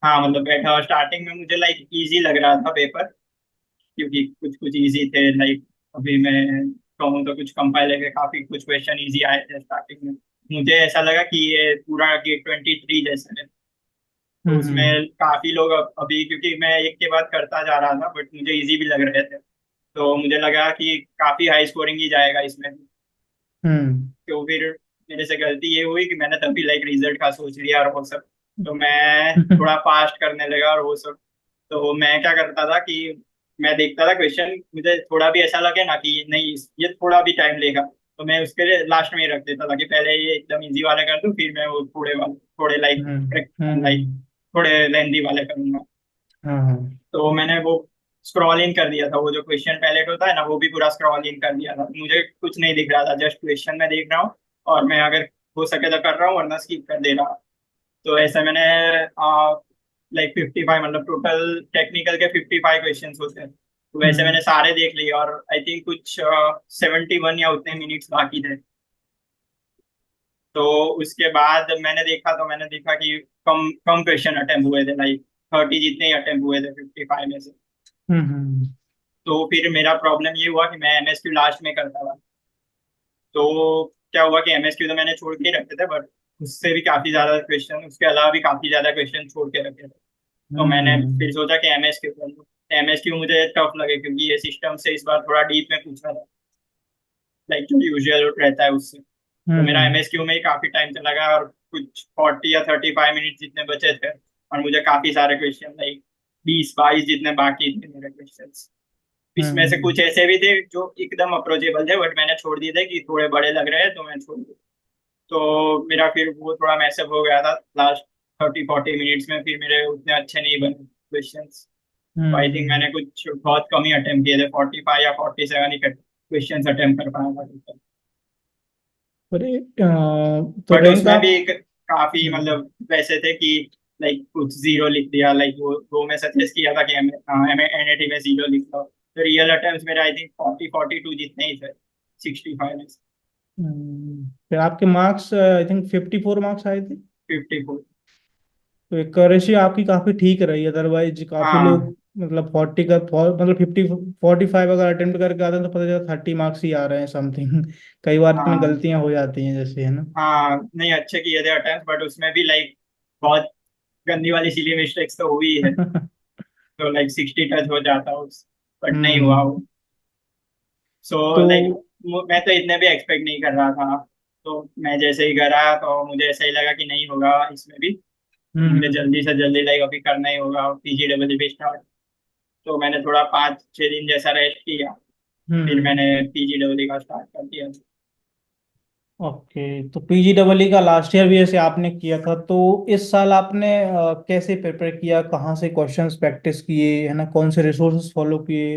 S2: हाँ, मतलब बैठा और स्टार्टिंग में मुझे लाइक इजी लग रहा था पेपर, क्योंकि कुछ कुछ इजी थे, लाइक अभी मैं कहूँ तो कुछ कंपाइलर के काफी कुछ क्वेश्चन इजी आए थे स्टार्टिंग में। मुझे ऐसा लगा कि ये पूरा Gate 23 जैसा है। तो
S1: हम्म।
S2: उसमें काफी लोग अभी, क्योंकि मैं एक के बाद करता जा रहा था बट मुझे इजी भी लग रहे थे, तो मुझे लगा कि काफी हाई स्कोरिंग ही जाएगा इसमें।
S1: हम्म।
S2: तो फिर मेरे से गलती ये हुई कि मैंने तभी लाइक रिजल्ट का सोच लिया और वो सब, तो मैं थोड़ा फास्ट करने लगा और वो सब। तो मैं क्या करता था कि मैं देखता था क्वेश्चन, मुझे थोड़ा भी ऐसा लगे ना कि नहीं ये थोड़ा भी टाइम लेगा, तो मैं उसके लिए लास्ट में ही रख देता था कि पहले ये एकदम इजी वाले कर दूं, फिर मैं वो थोड़े वाले, थोड़े लाइक
S1: हम्म।
S2: लाइक
S1: हम्म।
S2: थोड़े लेंदी वाले करूंगा।
S1: हाँ हाँ।
S2: तो मैंने वो स्क्रॉल इन कर दिया था, वो जो क्वेश्चन पैलेट होता है ना, वो भी पूरा स्क्रॉल इन कर दिया था, मुझे कुछ नहीं दिख रहा था, जस्ट क्वेश्चन में देख रहा हूँ और मैं अगर हो सके तो कर रहा हूँ वरना स्किप कर दे रहा हूँ। तो ऐसे मैंने लाइक 55, मतलब टोटल टेक्निकल के 55 क्वेश्चन होते हैं, तो वैसे
S1: हम्म।
S2: मैंने सारे देख लिए और आई थिंक कुछ 71 या उतने मिनट्स बाकी थे। तो उसके बाद मैंने देखा, तो मैंने देखा कि कम कम क्वेश्चन अटेम्प्ट हुए थे, लाइक 30 जितने ही अटेम्प्ट हुए थे 55 में से।
S1: हम्म।
S2: तो फिर मेरा प्रॉब्लम ये हुआ कि मैं एमएसक्यू लास्ट में करता था। तो क्या हुआ कि एमएसक्यू तो मैंने छोड़ के ही रखे थे, बट उससे भी काफी ज्यादा क्वेश्चन, उसके अलावा भी काफी ज्यादा क्वेश्चन छोड़ के रखे थे। तो मैंने
S1: हम्म।
S2: फिर सोचा कि एमएसक्यू कर लूँ। एमएसक्यू मुझे टफ लगे क्योंकि ये सिस्टम से इस बार थोड़ा डीप में पूछा था, लाइक जो यूजुअल रहता है उससे। तो मेरा
S1: हम्म।
S2: एमएसक्यू में ही काफी टाइम चला गया और कुछ 40 या 35 मिनट जितने बचे थे, और मुझे काफी सारे क्वेश्चन, लाइक 20 22 जितने बाकी थे मेरे क्वेश्चन। इसमें से
S1: हम्म।
S2: कुछ ऐसे भी थे जो एकदम अप्रोचेबल थे, बट मैंने छोड़ दिए थे कि थोड़े बड़े लग रहे हैं, तो मैं छोड़ दिया। तो मेरा फिर वो थोड़ा मैसअप हो गया था लास्ट 30 40 मिनट्स में, फिर मेरे उतने अच्छे नहीं बने क्वेश्चंस। तो आई थिंक
S1: हम्म।
S2: मैंने कुछ बहुत कम ही अटेम्प्ट किए थे, 45 या 47 ही क्वेश्चंस अटेम्प्ट कर पाया था।
S1: अरे तो
S2: बट
S1: रैंक
S2: उसमें
S1: आप।
S2: भी काफी
S1: हम्म।
S2: मतलब वैसे थे कि लाइक कुछ जीरो लिख दिया, लाइक वो मैं सजेस्ट किया था कि एनएटी में जीरो लिख लो। तो रियल अटेम्प्ट मेरे आई थिंक 42 जितने ही थे 65 में से।
S1: फिर आपके मार्क्स आई थिंक 54 मार्क्स आए थे।
S2: 54।
S1: तो एक्यूरेसी आपकी काफी ठीक रही, अदरवाइज काफी लोग
S2: हाँ।
S1: मतलब 40 का मतलब 45 अगर अटेम्प्ट करके आते हैं तो पता चला 30 मार्क्स ही आ रहे हैं समथिंग। कई बार इतनी
S2: हाँ।
S1: गलतियां हो जाती हैं जैसे, है ना।
S2: हाँ, नहीं अच्छे किए थे अटेम्प्ट, बट उसमें भी लाइक बहुत गंदी वाली सिली मिस्टेक्स तो हुई है, तो लाइक 60 टच हो जाता उस, बट नहीं हुआ
S1: हम्म।
S2: वो। सो
S1: तो
S2: लाइक मैं तो इतने भी एक्सपेक्ट नहीं कर रहा था, तो मैं जैसे ही करा तो मुझे ऐसा ही लगा कि नहीं होगा इसमें भी, तो मुझे
S1: हम्म।
S2: जल्दी से जल्दी लाइक अभी करना ही होगा पीजीडब्ल्यू भी स्टार्ट। तो मैंने थोड़ा 5 6 दिन जैसा रेस्ट किया, फिर
S1: हम्म।
S2: मैंने पीजीडब्ल्यू का स्टार्ट कर दिया।
S1: ओके, तो पीजीडब्ल्यू का लास्ट ईयर भी ऐसे आपने किया था, तो इस साल आपने कैसे प्रिपेयर किया, कहाँ से क्वेश्चंस प्रैक्टिस किए, है ना, कौन से रिसोर्सेज फॉलो किए,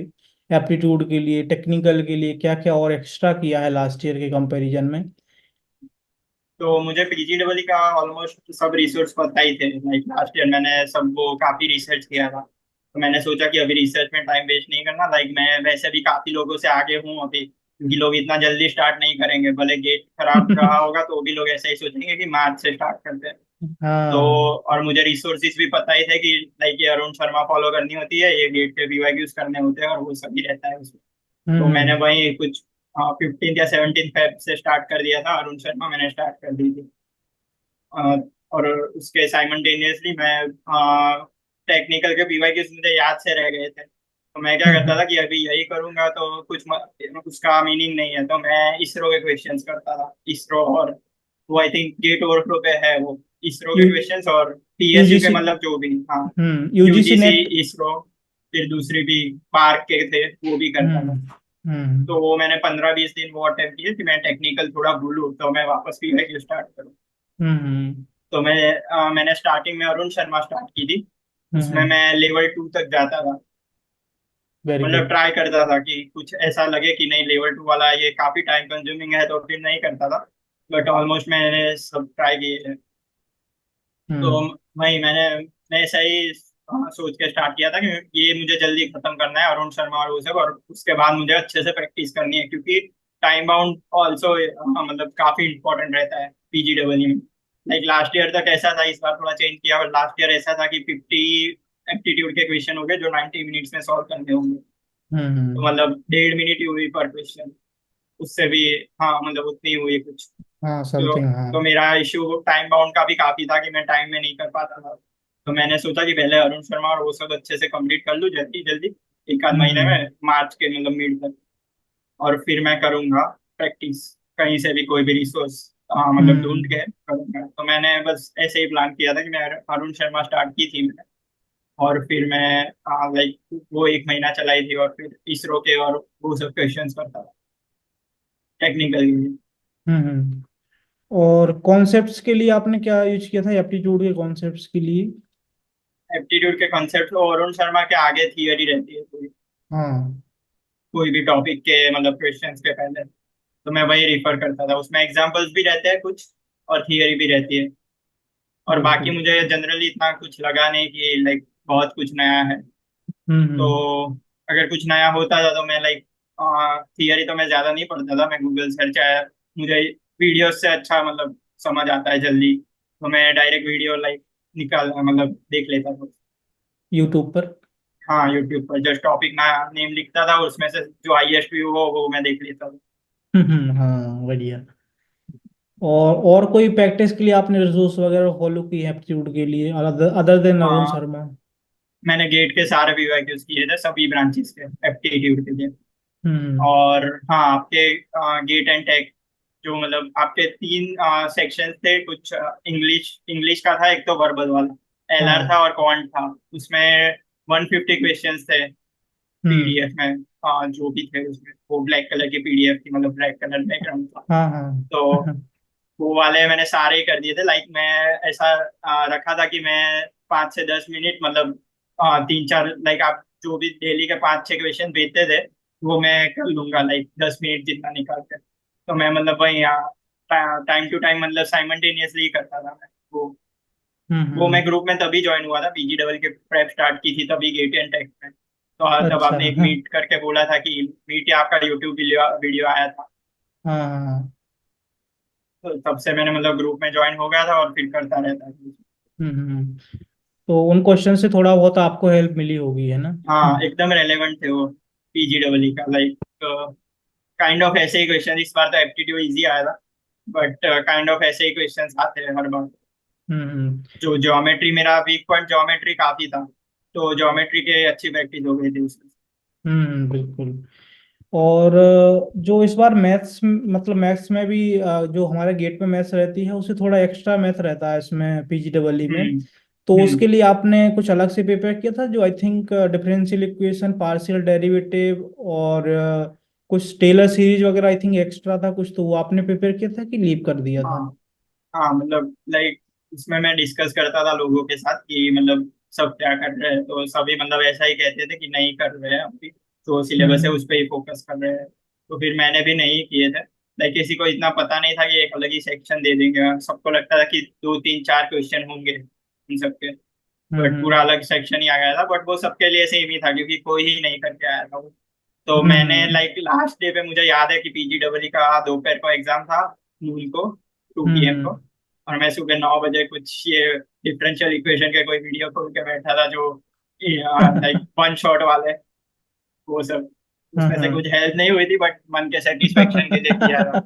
S1: एप्टीट्यूड के लिए, टेक्निकल के लिए, क्या क्या और एक्स्ट्रा किया है लास्ट ईयर के कंपैरिजन में।
S2: तो मुझे पीजीडब्ल्यू का ऑलमोस्ट सब रिसोर्स पता ही थे, लाइक लास्ट ईयर मैंने सब वो काफी रिसर्च किया था। तो मैंने सोचा कि अभी रिसर्च में टाइम वेस्ट नहीं करना, लाइक मैं वैसे भी काफी लोगों से आगे हूँ अभी, क्योंकि लोग इतना जल्दी स्टार्ट नहीं करेंगे, भले गेट खराब रहा होगा तो भी लोग ऐसा ही सोचेंगे कि मार्च से स्टार्ट करते हैं। तो
S1: हाँ।
S2: और मुझे रिसोर्सेज भी पता ही थे कि लाइक ये अरुण शर्मा फॉलो करनी होती है, ये गेट के वीवाईक्यूज करने होते हैं और वो सभी रहता है उसमें। तो मैंने
S1: हम्म।
S2: वही कुछ 15 या 17 फेब से स्टार्ट कर दिया था, अरुण शर्मा मैंने स्टार्ट कर दी थी। और उसके साइमल्टेनियसली मैं टेक्निकल के पीवाई मुझे याद से रह गए थे, तो मैं क्या करता
S1: हम्म।
S2: था कि अभी यही करूंगा तो कुछ उसका मीनिंग नहीं है, तो मैं इसरो के क्वेश्चंस करता था, इसरो और वो आई थिंक गेट ओवरफ्लो पे है वो, इसरो के
S1: यू
S2: क्वेश्चंस और पीएसयू के,
S1: यूजीसी।
S2: मतलब जो भी। हाँ।
S1: UGC
S2: UGC,
S1: net.
S2: इसरो, फिर दूसरी भी पार्क के थे, वो भी करता था।
S1: हम्म। हम्म।
S2: तो वो मैंने 15 20 दिन वो अटेम्प्ट किए कि मैं टेक्निकल थोड़ा भूलूं तो मैं वापस पीवाई स्टार्ट करूँ।
S1: हम्म।
S2: तो मैंने स्टार्टिंग में अरुण शर्मा स्टार्ट की थी, उसमें
S1: हम्म।
S2: मैं लेवल 2 तक जाता था।
S1: वेरी
S2: मतलब
S1: गुड।
S2: ट्राई करता था कि कुछ ऐसा लगे कि नहीं लेवल 2 वाला ये काफी टाइम कंज्यूमिंग है, तो फिर नहीं करता था। बट ऑलमोस्ट मैंने सब ट्राई किए हैं। तो
S1: हम्म
S2: वही मैं ऐसा ही सोच के स्टार्ट किया था कि ये मुझे जल्दी खत्म करना है अरुण शर्मा और वो सब, और उसके बाद मुझे अच्छे से प्रैक्टिस करनी है, क्योंकि टाइम बाउंड ऑल्सो मतलब काफी इंपॉर्टेंट रहता है पीजीडब्ल्यू में। लाइक लास्ट ईयर तक ऐसा था, इस बार थोड़ा चेंज किया, और लास्ट ईयर ऐसा था कि 50 एप्टीट्यूड के क्वेश्चन हो गए जो 90 मिनट्स में सॉल्व करने होंगे। तो
S1: हम्म।
S2: मतलब 1.5 मिनट ही हुई पर क्वेश्चन, उससे भी, हाँ मतलब उतनी हुई कुछ।
S1: हाँ,
S2: तो
S1: समथिंग, हाँ।
S2: मेरा इशू टाइम बाउंड का भी काफी था कि मैं टाइम में नहीं कर पाता था। तो मैंने सोचा कि पहले अरुण शर्मा और वो सब अच्छे से कंप्लीट कर लूँ जल्दी जल्दी, एक आध महीने
S1: हम्म
S2: में, मार्च के मतलब मिड तक। और फिर मैं करूँगा प्रैक्टिस कहीं से भी, कोई भी रिसोर्स मतलब ढूंढ
S1: हम्म
S2: के करूँगा। तो मैंने बस ऐसे ही प्लान किया था कि मैं अरुण शर्मा स्टार्ट की थी मैंने, और फिर मैं लाइक वो एक महीना चलाई थी, और फिर इसरो के और वो सब क्वेश्चंस करता था टेक्निकल।
S1: हम्म। और कॉन्सेप्ट्स के लिए आपने क्या यूज किया था, एप्टीट्यूड के कॉन्सेप्ट्स के लिए?
S2: एप्टीट्यूड के कॉन्सेप्ट तो अरुण शर्मा के आगे थियरी रहती है कोई,
S1: हाँ,
S2: कोई भी टॉपिक के मतलब क्वेश्चंस के पहले। तो मैं वही रिफर करता था, उसमें एग्जांपल्स भी रहते हैं कुछ, और थियरी भी रहती है। और बाकी
S1: बिल्कुल।
S2: मुझे जनरली इतना कुछ लगा नहीं कि लाइक बहुत कुछ नया है। तो
S1: हम्म।
S2: अगर कुछ नया होता था तो मैं लाइक थियरी तो मैं ज्यादा नहीं पढ़ता था, मैं गूगल सर्च आया, मुझे वीडियो से अच्छा मतलब समझ आता है जल्दी, तो मैं डायरेक्ट वीडियो लाइक निकाल मतलब देख लेता था।
S1: यूट्यूब पर।
S2: हाँ यूट्यूब पर जस्ट टॉपिक ना नेम लिखता था, उसमें से जो हाईएस्ट व्यू हो वो मैं देख लेता था।
S1: हाँ, बढ़िया। और कोई प्रैक्टिस के लिए आपने रिसोर्स वगैरह फॉलो की है एप्टीट्यूड के लिए, अदर देन अरुण
S2: हाँ
S1: शर्मा?
S2: मैंने गेट के सारे वीआईक्यूज किए थे सभी ब्रांचेस के एप्टीट्यूड के लिए।
S1: हम्म
S2: और हाँ आपके गेट एंड टेक, जो मतलब आपके तीन सेक्शंस थे कुछ, इंग्लिश इंग्लिश का था एक, तो वर्बल वाला एलआर था,
S1: हाँ।
S2: और क्वांट था। उसमें 150 क्वेश्चंस थे
S1: हम्म।
S2: पीडीएफ में। जो भी थे उसमें, वो ब्लैक कलर की पीडीएफ थी, मतलब ब्लैक कलर बैकग्राउंड था।
S1: हाँ, हाँ।
S2: तो वो वाले मैंने सारे ही कर दिए थे। लाइक मैं ऐसा रखा था कि मैं 5 से 10 मिनट मतलब 3 4 लाइक आप जो भी डेली के 5 6 क्वेश्चन भेजते थे वो मैं कर लूंगा, लाइक 10 मिनट जितना निकाल कर। तो मैं मतलब वही टाइम टू टाइम मतलब साइमल्टेनियसली करता था मैं वो मैं
S1: हम्म।
S2: ग्रुप में तभी ज्वाइन हुआ था, पीजी डबल के प्रेप स्टार्ट की थी तभी गेट एंड टेक में। तो तब
S1: अच्छा,
S2: आपने एक
S1: हाँ।
S2: मीट करके बोला था कि मीट या आपका यूट्यूब वीडियो वीडियो आया था।
S1: हाँ, हाँ।
S2: तो तब से मैंने मतलब ग्रुप में ज्वाइन हो गया था और फिर करता रहता था।
S1: तो उन क्वेश्चन से थोड़ा बहुत आपको हेल्प मिली होगी, है ना?
S2: हाँ एकदम रेलेवेंट थे वो पीजी डबल का, लाइक काइंड ऑफ ऐसे ही क्वेश्चन, इस बार तो एप्टीट्यूड इजी आया था, बट काइंड ऑफ ऐसे ही क्वेश्चन आते हैं हर बार।
S1: हम्म
S2: जो ज्योमेट्री, मेरा वीक पॉइंट ज्योमेट्री काफी था, तो ज्योमेट्री के अच्छी प्रैक्टिस हो गई थी उसमें।
S1: बिल्कुल। और जो इस बार मैथ्स, मतलब मैथ्स में भी जो हमारे गेट में मैथ्स रहती है उससे थोड़ा एक्स्ट्रा मैथ रहता है इसमें पीजीडब्ल्यू में।
S2: हम्म
S1: तो
S2: हम्म।
S1: उसके लिए आपने कुछ अलग से प्रिपेयर किया था, जो I think differential equation, partial derivative, और कुछ टेलर सीरीज वगैरह आई थिंक एक्स्ट्रा था कुछ, तो वो आपने प्रिपेयर किया था कि लीव कर दिया था?
S2: हाँ हाँ मतलब लाइक उसमें मैं डिस्कस करता था लोगों के साथ कि मतलब सब क्या कर रहे हैं, तो सभी मतलब ऐसा ही कहते थे कि नहीं कर रहे हैं अभी, जो सिलेबस है
S1: हम्म
S2: उस पर ही फोकस कर रहे हैं। तो फिर मैंने भी नहीं किए थे। लाइक किसी को इतना पता नहीं था कि एक अलग ही सेक्शन दे देंगे, सबको लगता था कि 2 3 4 क्वेश्चन होंगे उन सबके, बट पूरा
S1: हम्म
S2: अलग सेक्शन ही आ गया था। बट वो सबके लिए सेम ही था क्योंकि कोई ही नहीं करके आया था वो। तो मैंने
S1: हम्म
S2: लाइक लास्ट डे पे मुझे याद है कि पीजी डबल का दोपहर को एग्जाम था, नून को, 2 PM को।
S1: हम्म
S2: और मैं सुबह 9 बजे कुछ ये डिफरेंशियल इक्वेशन के कोई वीडियो खोल के बैठा था, जो लाइक वन शॉट वाले, वो सब। उसमें से कुछ हेल्प नहीं हुई थी, बट मन के सेटिस्फेक्शन के लिए किया था,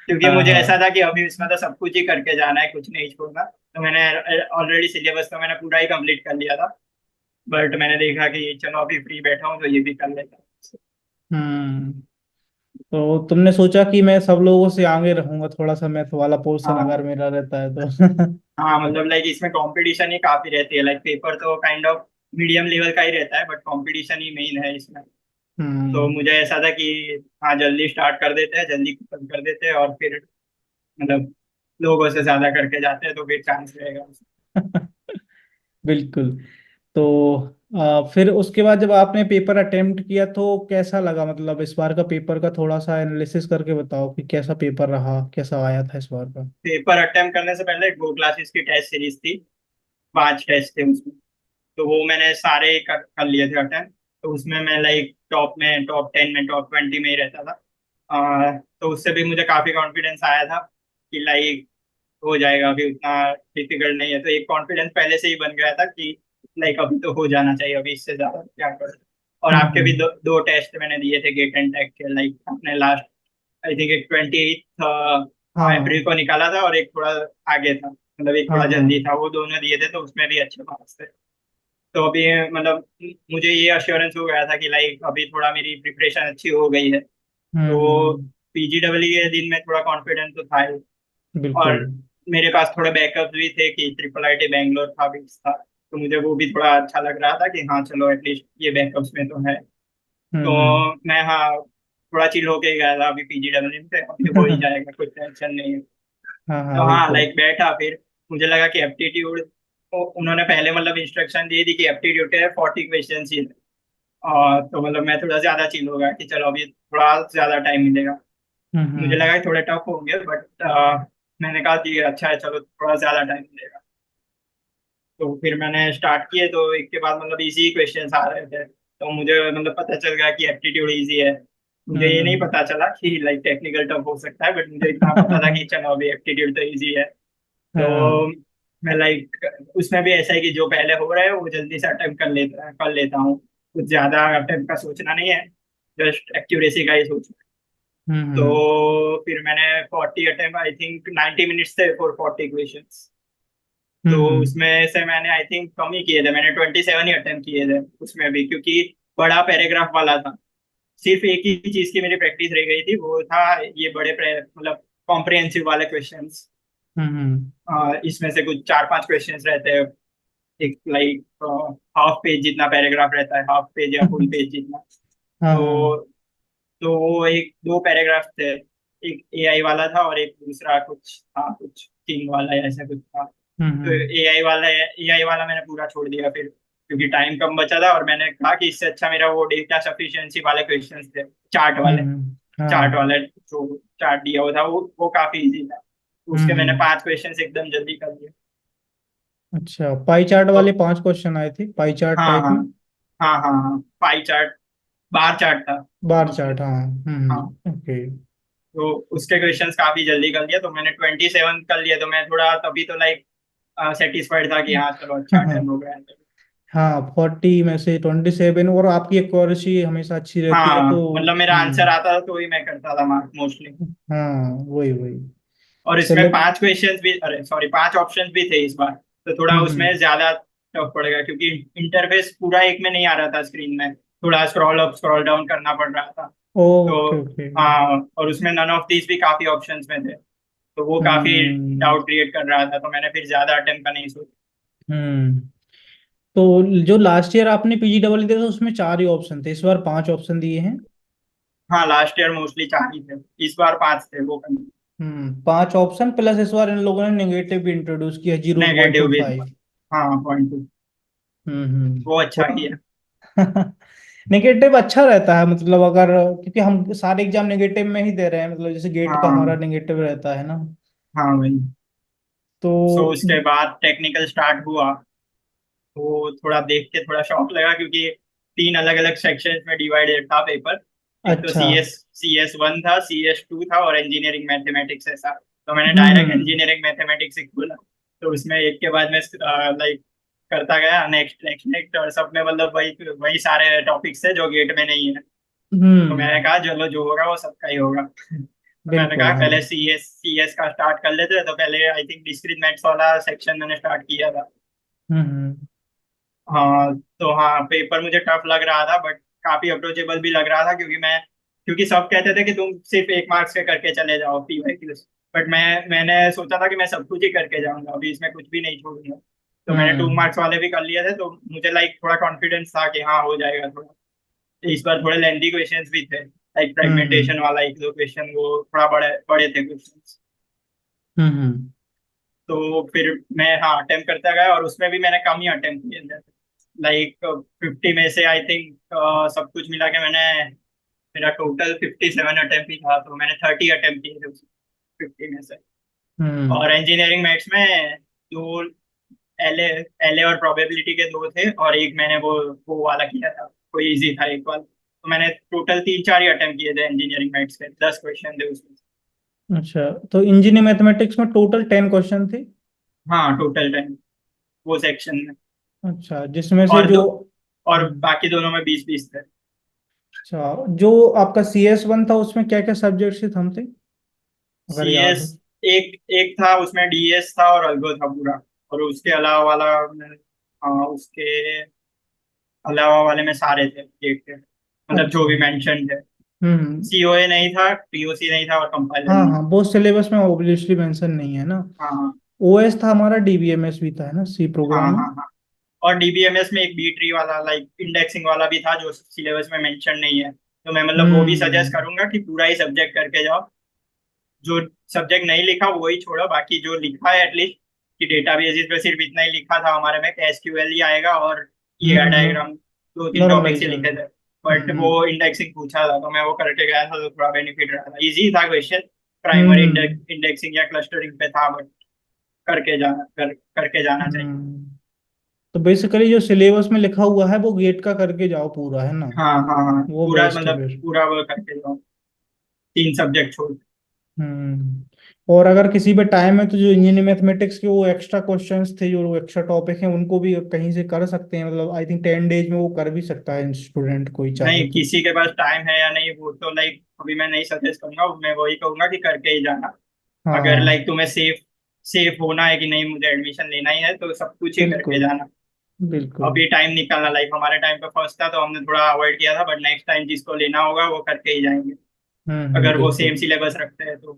S2: क्योंकि
S1: हाँ,
S2: मुझे ऐसा
S1: हाँ।
S2: था कि अभी इसमें तो सब कुछ ही करके जाना है, कुछ नहीं छोड़ना। तो मैंने ऑलरेडी सिलेबस तो मैंने पूरा ही कंप्लीट कर लिया था, बट मैंने देखा कि चलो अभी फ्री बैठा हूँ तो ये भी कर लेता हूँ।
S1: हम्म तो तुमने सोचा कि मैं सब लोगों से आगे रहूंगा, थोड़ा सा मैथ वाला पोर्शन
S2: हाँ
S1: अगर मेरा रहता है तो?
S2: हाँ मतलब लाइक इसमें कंपटीशन ही काफी रहती है, लाइक पेपर तो काइंड ऑफ मीडियम लेवल का ही रहता है, बट कंपटीशन ही मेन है इसमें। तो
S1: हम्म
S2: मुझे ऐसा था कि हाँ जल्दी स्टार्ट कर देते हैं, जल्दी खत्म कर देते हैं, और फिर मतलब लोगों से ज्यादा करके जाते हैं तो फिर चांस रहेगा।
S1: बिल्कुल। तो फिर उसके बाद जब आपने पेपर अटेम्प्ट किया तो कैसा लगा, मतलब इस बार का पेपर का थोड़ा सा एनालिसिस करके बताओ कि कैसा पेपर रहा, कैसा आया था इस बार का।
S2: पेपर अटेम्प्ट करने से पहले गो क्लासेस की टेस्ट सीरीज थी, 5 टेस्ट थे उसमें। तो वो मैंने सारे कर लिए थे अटेम्प्ट। तो उसमें मैं लाइक टॉप में, टॉप 10 में, टॉप 20 में ही रहता था। तो उससे भी मुझे काफी कॉन्फिडेंस आया था कि लाइक हो जाएगा, अभी उतना डिफिकल्ट नहीं है। तो एक कॉन्फिडेंस पहले से ही बन गया था कि लाइक अभी तो हो जाना चाहिए, अभी इससे ज्यादा क्या कर। और आपके भी
S1: हम्म।
S2: दो टेस्ट मैंने दिए थे गेट एंड टेक के, लाइक अपने लास्ट आई थिंक एक 28 अप्रैल
S1: हाँ
S2: को निकाला था, और एक थोड़ा आगे था, मतलब एक
S1: हाँ
S2: थोड़ा
S1: हाँ।
S2: जल्दी था। वो दोनों दिए थे तो उसमें भी अच्छे मार्क्स थे। तो अभी मतलब मुझे ये अश्योरेंस हो गया था कि लाइक अभी थोड़ा मेरी प्रिपरेशन अच्छी हो गई है। तो
S1: हम्म।
S2: पीजीडब्ल्यू के दिन में थोड़ा कॉन्फिडेंस तो था ही।
S1: बिल्कुल।
S2: और मेरे पास थोड़े बैकअप भी थे कि ट्रिपल आईटी बैंगलोर था भी था। तो मुझे वो भी थोड़ा अच्छा लग रहा था कि हाँ चलो एटलीस्ट ये बैकअप्स में तो है। तो मैं हाँ थोड़ा चिल होके गया था अभी पीजीडब्ल्यू पे, अभी हो ही जाएगा, कुछ टेंशन नहीं है।
S1: हाँ हाँ
S2: तो हाँ
S1: बिल्कुल।
S2: लाइक बैठा, फिर मुझे लगा कि एप्टीट्यूड, उन्होंने पहले मतलब इंस्ट्रक्शन दे दी कि एप्टीट्यूड के 40 क्वेश्चन ही थे। और तो मतलब मैं थोड़ा ज्यादा चिल हो गया कि चलो अभी थोड़ा ज्यादा टाइम मिलेगा। मुझे
S1: हम्म।
S2: लगा कि थोड़े टफ होंगे, बट मैंने कहा कि अच्छा है, चलो थोड़ा ज्यादा टाइम मिलेगा। तो फिर मैंने स्टार्ट किए, तो एक के बाद मतलब इजी क्वेश्चंस आ रहे थे। तो मुझे मतलब पता चल गया कि एप्टीट्यूड इजी है। मुझे ये नहीं
S1: हम्म।
S2: पता चला कि लाइक टेक्निकल टफ हो सकता है, बट मुझे इतना पता था कि चलो अभी एप्टीट्यूड तो इजी है। तो
S1: हाँ।
S2: मैं लाइक उसमें भी ऐसा है कि जो पहले हो रहा है वो जल्दी से अटेम्प्ट कर लेता हूँ। कुछ ज्यादा अटेम्प्ट का सोचना नहीं है, जस्ट एक्यूरेसी का ही सोचना है।
S1: हम्म।
S2: तो फिर मैंने 40 अटेम्प्ट, आई थिंक 90 मिनट्स थे फॉर 40 क्वेश्चन। तो
S1: हम्म।
S2: उसमें से मैंने आई थिंक कम ही किए थे, मैंने 27 ही अटेम्प्ट किए थे उसमें भी, क्योंकि बड़ा पैराग्राफ वाला था। सिर्फ एक ही चीज की मेरी प्रैक्टिस रह गई थी, वो था ये मतलब कॉम्प्रिहेंसिव वाले क्वेश्चंस।
S1: हम्म।
S2: इसमें से कुछ 4-5 क्वेश्चंस रहते हैं, एक लाइक हाफ पेज जितना पैराग्राफ रहता है, हाफ पेज या फुल पेज जितना।
S1: हाँ
S2: तो
S1: हाँ।
S2: तो वो एक दो पैराग्राफ थे, एक एआई वाला था और एक दूसरा कुछ था, कुछ किंग वाला या ऐसा कुछ था। तो
S1: हम्म।
S2: एआई वाला मैंने पूरा छोड़ दिया फिर, क्योंकि टाइम कम बचा था। और मैंने कहा कि इससे अच्छा मेरा वो डेटा सफिशिएंसी वाले क्वेश्चंस थे, चार्ट वाले। चार्ट
S1: हाँ।
S2: वाले जो चार्ट दिया हुआ था वो काफी इजी था। तो उसके मैंने
S1: हम्म।
S2: 5 क्वेश्चंस एकदम जल्दी कर दिए।
S1: अच्छा, पाई चार्ट
S2: तो
S1: वाले 5 क्वेश्चन आए थे, पाई चार्ट
S2: हाँ
S1: टाइप
S2: हाँ
S1: में।
S2: हाँ हाँ हाँ, पाई चार्ट, बार चार्ट था
S1: बार
S2: मोस्टली।
S1: चार्ट, हाँ।
S2: हाँ,
S1: ओके।
S2: तो उसके क्वेश्चंस काफी जल्दी कर लिया, तो मैंने 27 कर लिया। तो मैं थोड़ा तभी तो लाइक सेटिस्फाइड था कि हाँ चलो अच्छा अटेम्प्ट हो गया।
S1: हाँ, 40 में से 27, और आपकी एक्यूरेसी हमेशा अच्छी रहती है
S2: हाँ
S1: तो।
S2: मतलब मेरा आंसर आता था तो ही मैं करता था मार्क मोस्टली।
S1: हाँ, वही वही।
S2: और इसमें
S1: चलो।
S2: 5 क्वेश्चंस भी, अरे सॉरी, 5 ऑप्शंस भी थे इस बार। तो थोड़ा उसमें
S1: हम्म।
S2: ज्यादा टफ पड़ेगा, क्योंकि इंटरफेस पूरा एक में नहीं आ रहा था स्क्रीन में, थोड़ा स्क्रॉल अप स्क्रॉल डाउन करना पड़ रहा था। तो
S1: ओके ओके।
S2: हाँ, और उसमें नन ऑफ दीज भी काफी ऑप्शंस में थे। तो वो काफी
S1: हम्म।
S2: डाउट क्रिएट कर रहा था, तो मैंने फिर ज्यादा अटेम्प्ट का नहीं सोचा।
S1: हम्म। तो जो लास्ट ईयर आपने पीजीडब्ल्यू दिया था उसमें 4 ही ऑप्शन थे, इस बार 5 ऑप्शन दिए हैं।
S2: हाँ लास्ट ईयर मोस्टली 4 ही थे, इस बार 5 थे वो।
S1: 5 ऑप्शन प्लस इस बार इन लोगों ने नेगेटिव भी इंट्रोड्यूस किया, जीरो वन
S2: नेगेटिव
S1: टू
S2: भी था।
S1: फाइव
S2: हाँ, पॉइंट 2। वो अच्छा
S1: थोड़ा।
S2: किया।
S1: नेगेटिव अच्छा रहता है, मतलब अगर, क्योंकि हम सारे एग्जाम नेगेटिव में ही दे रहे हैं, मतलब जैसे गेट का हमारा
S2: हाँ
S1: नेगेटिव रहता है ना।
S2: हाँ भाई।
S1: तो।
S2: सो उसके बाद टेक्निकल स्टार्ट हुआ। तो थोड़ा देख के थोड़ा शॉक लगा, क्योंकि 3 अलग अलग सेक्शंस में डिवाइडेड था पेपर। एक तो
S1: अच्छा।
S2: सी एस 1 था, CS 2 था, और इंजीनियरिंग मैथमेटिक्स ऐसा। तो मैंने डायरेक्ट
S1: हम्म।
S2: इंजीनियरिंग मैथमेटिक्स ही खोला। तो उसमें एक के बाद में लाइक करता गया, नेक्स्ट नेक्स्ट नेक्स्ट, और सब में मतलब वही वही सारे टॉपिक्स थे जो गेट में नहीं है। तो मैंने
S1: हम्म।
S2: कहा चलो जो होगा वो सबका ही होगा। तो मैंने
S1: बिल्कुल,
S2: कहा
S1: हाँ।
S2: पहले सी एस का स्टार्ट कर लेते हैं। तो पहले आई थिंक डिस्क्रीट मैथ्स वाला सेक्शन मैंने स्टार्ट किया था।
S1: हम्म।
S2: हाँ, तो हाँ पेपर मुझे टफ लग रहा था, बट काफी अप्रोचेबल भी लग रहा था, क्योंकि सब कहते थे कि तुम सिर्फ 1 मार्क्स के करके चले जाओ पीवाईक्यूज। बट मैंने सोचा था कि मैं सब कुछ ही करके जाऊंगा, अभी इसमें कुछ भी नहीं छोड़ूंगा। तो मैंने टू
S1: हम्म।
S2: मार्क्स वाले भी कर लिए थे, तो मुझे लाइक थोड़ा कॉन्फिडेंस था कि हाँ हो जाएगा थोड़ा। इस बार थोड़े लेंथी क्वेश्चंस भी थे, लाइक
S1: हम्म।
S2: फ्रेगमेंटेशन वाला एक दो क्वेश्चन, वो थोड़ा बड़े बड़े थे क्वेश्चंस।
S1: हम्म।
S2: तो फिर मैं हाँ अटेम्प्ट करता गया, और उसमें भी मैंने कम ही अटेम्प्ट किए थे। लाइक 50 में से आई थिंक सब कुछ मिला के मेरा टोटल 57 अटेम्प्ट ही था, तो मैंने 30 अटेम्प्ट किए थे उस 50 में से।
S1: हम्म।
S2: और इंजीनियरिंग मैथ्स में दो एलए एलए और प्रोबेबिलिटी के दो थे, और एक मैंने वो वाला किया था, कोई इजी था एक वाला। तो मैंने टोटल 3-4 ही अटेम्प्ट किए थे इंजीनियरिंग मैथ्स के, 10 क्वेश्चन थे उसमें।
S1: अच्छा, तो इंजीनियरिंग मैथमेटिक्स में टोटल 10 क्वेश्चन थे?
S2: हाँ, टोटल 10 वो सेक्शन में।
S1: अच्छा, जिसमें से
S2: और
S1: जो
S2: दो और बाकी दोनों में 20-20 थे।
S1: अच्छा, जो आपका CS1 था उसमें क्या क्या सब्जेक्ट से हम थे, अगर याद
S2: सीएस
S1: हो?
S2: एक एक था, उसमें डीएस था और अल्गो था पूरा। और उसके अलावा वाला हाँ, उसके अलावा वाले में सारे थे एक थे, मतलब जो
S1: अच्छा।
S2: भी मेंशन थे।
S1: हम्म।
S2: सीओए नहीं था, पीओसी नहीं था, और कंपाइलर
S1: हाँ
S2: नहीं
S1: हाँ,
S2: था।
S1: वो सिलेबस में ऑब्वियसली मेंशन नहीं है ना।
S2: हाँ हाँ
S1: OS था हमारा, DBMS भी था, है ना, सी
S2: हाँ
S1: प्रोग्रामिंग।
S2: हाँ हाँ। और डीबीएमएस में एक बी ट्री वाला लाइक इंडेक्सिंग वाला भी था, जो सिलेबस में मेंशन नहीं है। तो मैं मतलब वो भी सजेस्ट
S1: हम्म
S2: करूंगा कि पूरा ही सब्जेक्ट करके जाओ। जो सब्जेक्ट नहीं लिखा वही छोड़ो, बाकी जो लिखा है एटलीस्ट, कि डेटाबेसेस पे सिर्फ इतना ही लिखा था हमारे में कि एसक्यूएल ही आएगा, और ये डायग्राम, दो तीन
S1: नॉर्मल
S2: टॉपिक्स ही
S1: सा।
S2: लिखे थे। बट वो इंडेक्सिंग पूछा था, तो मैं वो करके गया था, तो थोड़ा बेनिफिट रहा था, इजी था क्वेश्चन। प्राइमरी
S1: हम्म
S2: इंडेक्सिंग या क्लस्टरिंग पे था, बट करके जाना चाहिए।
S1: हम्म। तो बेसिकली जो सिलेबस में लिखा हुआ है वो गेट का करके जाओ पूरा, है ना?
S2: हाँ हाँ हाँ,
S1: वो
S2: पूरा
S1: बेस्ट है
S2: मतलब
S1: फिर।
S2: पूरा वो करके जाओ, 3 सब्जेक्ट छोड़।
S1: हम्म। और अगर किसी पे टाइम है तो जो इंजीनियरिंग मैथमेटिक्स के वो एक्स्ट्रा क्वेश्चंस थे, जो एक्स्ट्रा टॉपिक हैं, उनको भी कहीं से कर सकते हैं, मतलब आई थिंक 10 डेज में वो कर भी सकता है स्टूडेंट, कोई चाहे
S2: नहीं,
S1: तो।
S2: किसी के पास टाइम है या नहीं वो तो लाइक अभी मैं नहीं सजेस्ट करूंगा, मैं वही कहूंगा कि करके ही जाना। अगर
S1: हाँ,
S2: लाइक तुम्हें सेफ सेफ होना है कि नहीं मुझे एडमिशन लेना ही है, तो सब कुछ ही करके
S1: बिल्कुल
S2: जाना।
S1: बिल्कुल।
S2: अभी टाइम निकालना, लाइक हमारे टाइम पे फर्स्ट था तो हमने थोड़ा अवॉइड किया था, बट नेक्स्ट टाइम जिसको लेना होगा वो करके ही जाएंगे। अगर वो सेम
S1: बिल्कुल।
S2: सिलेबस रखते हैं तो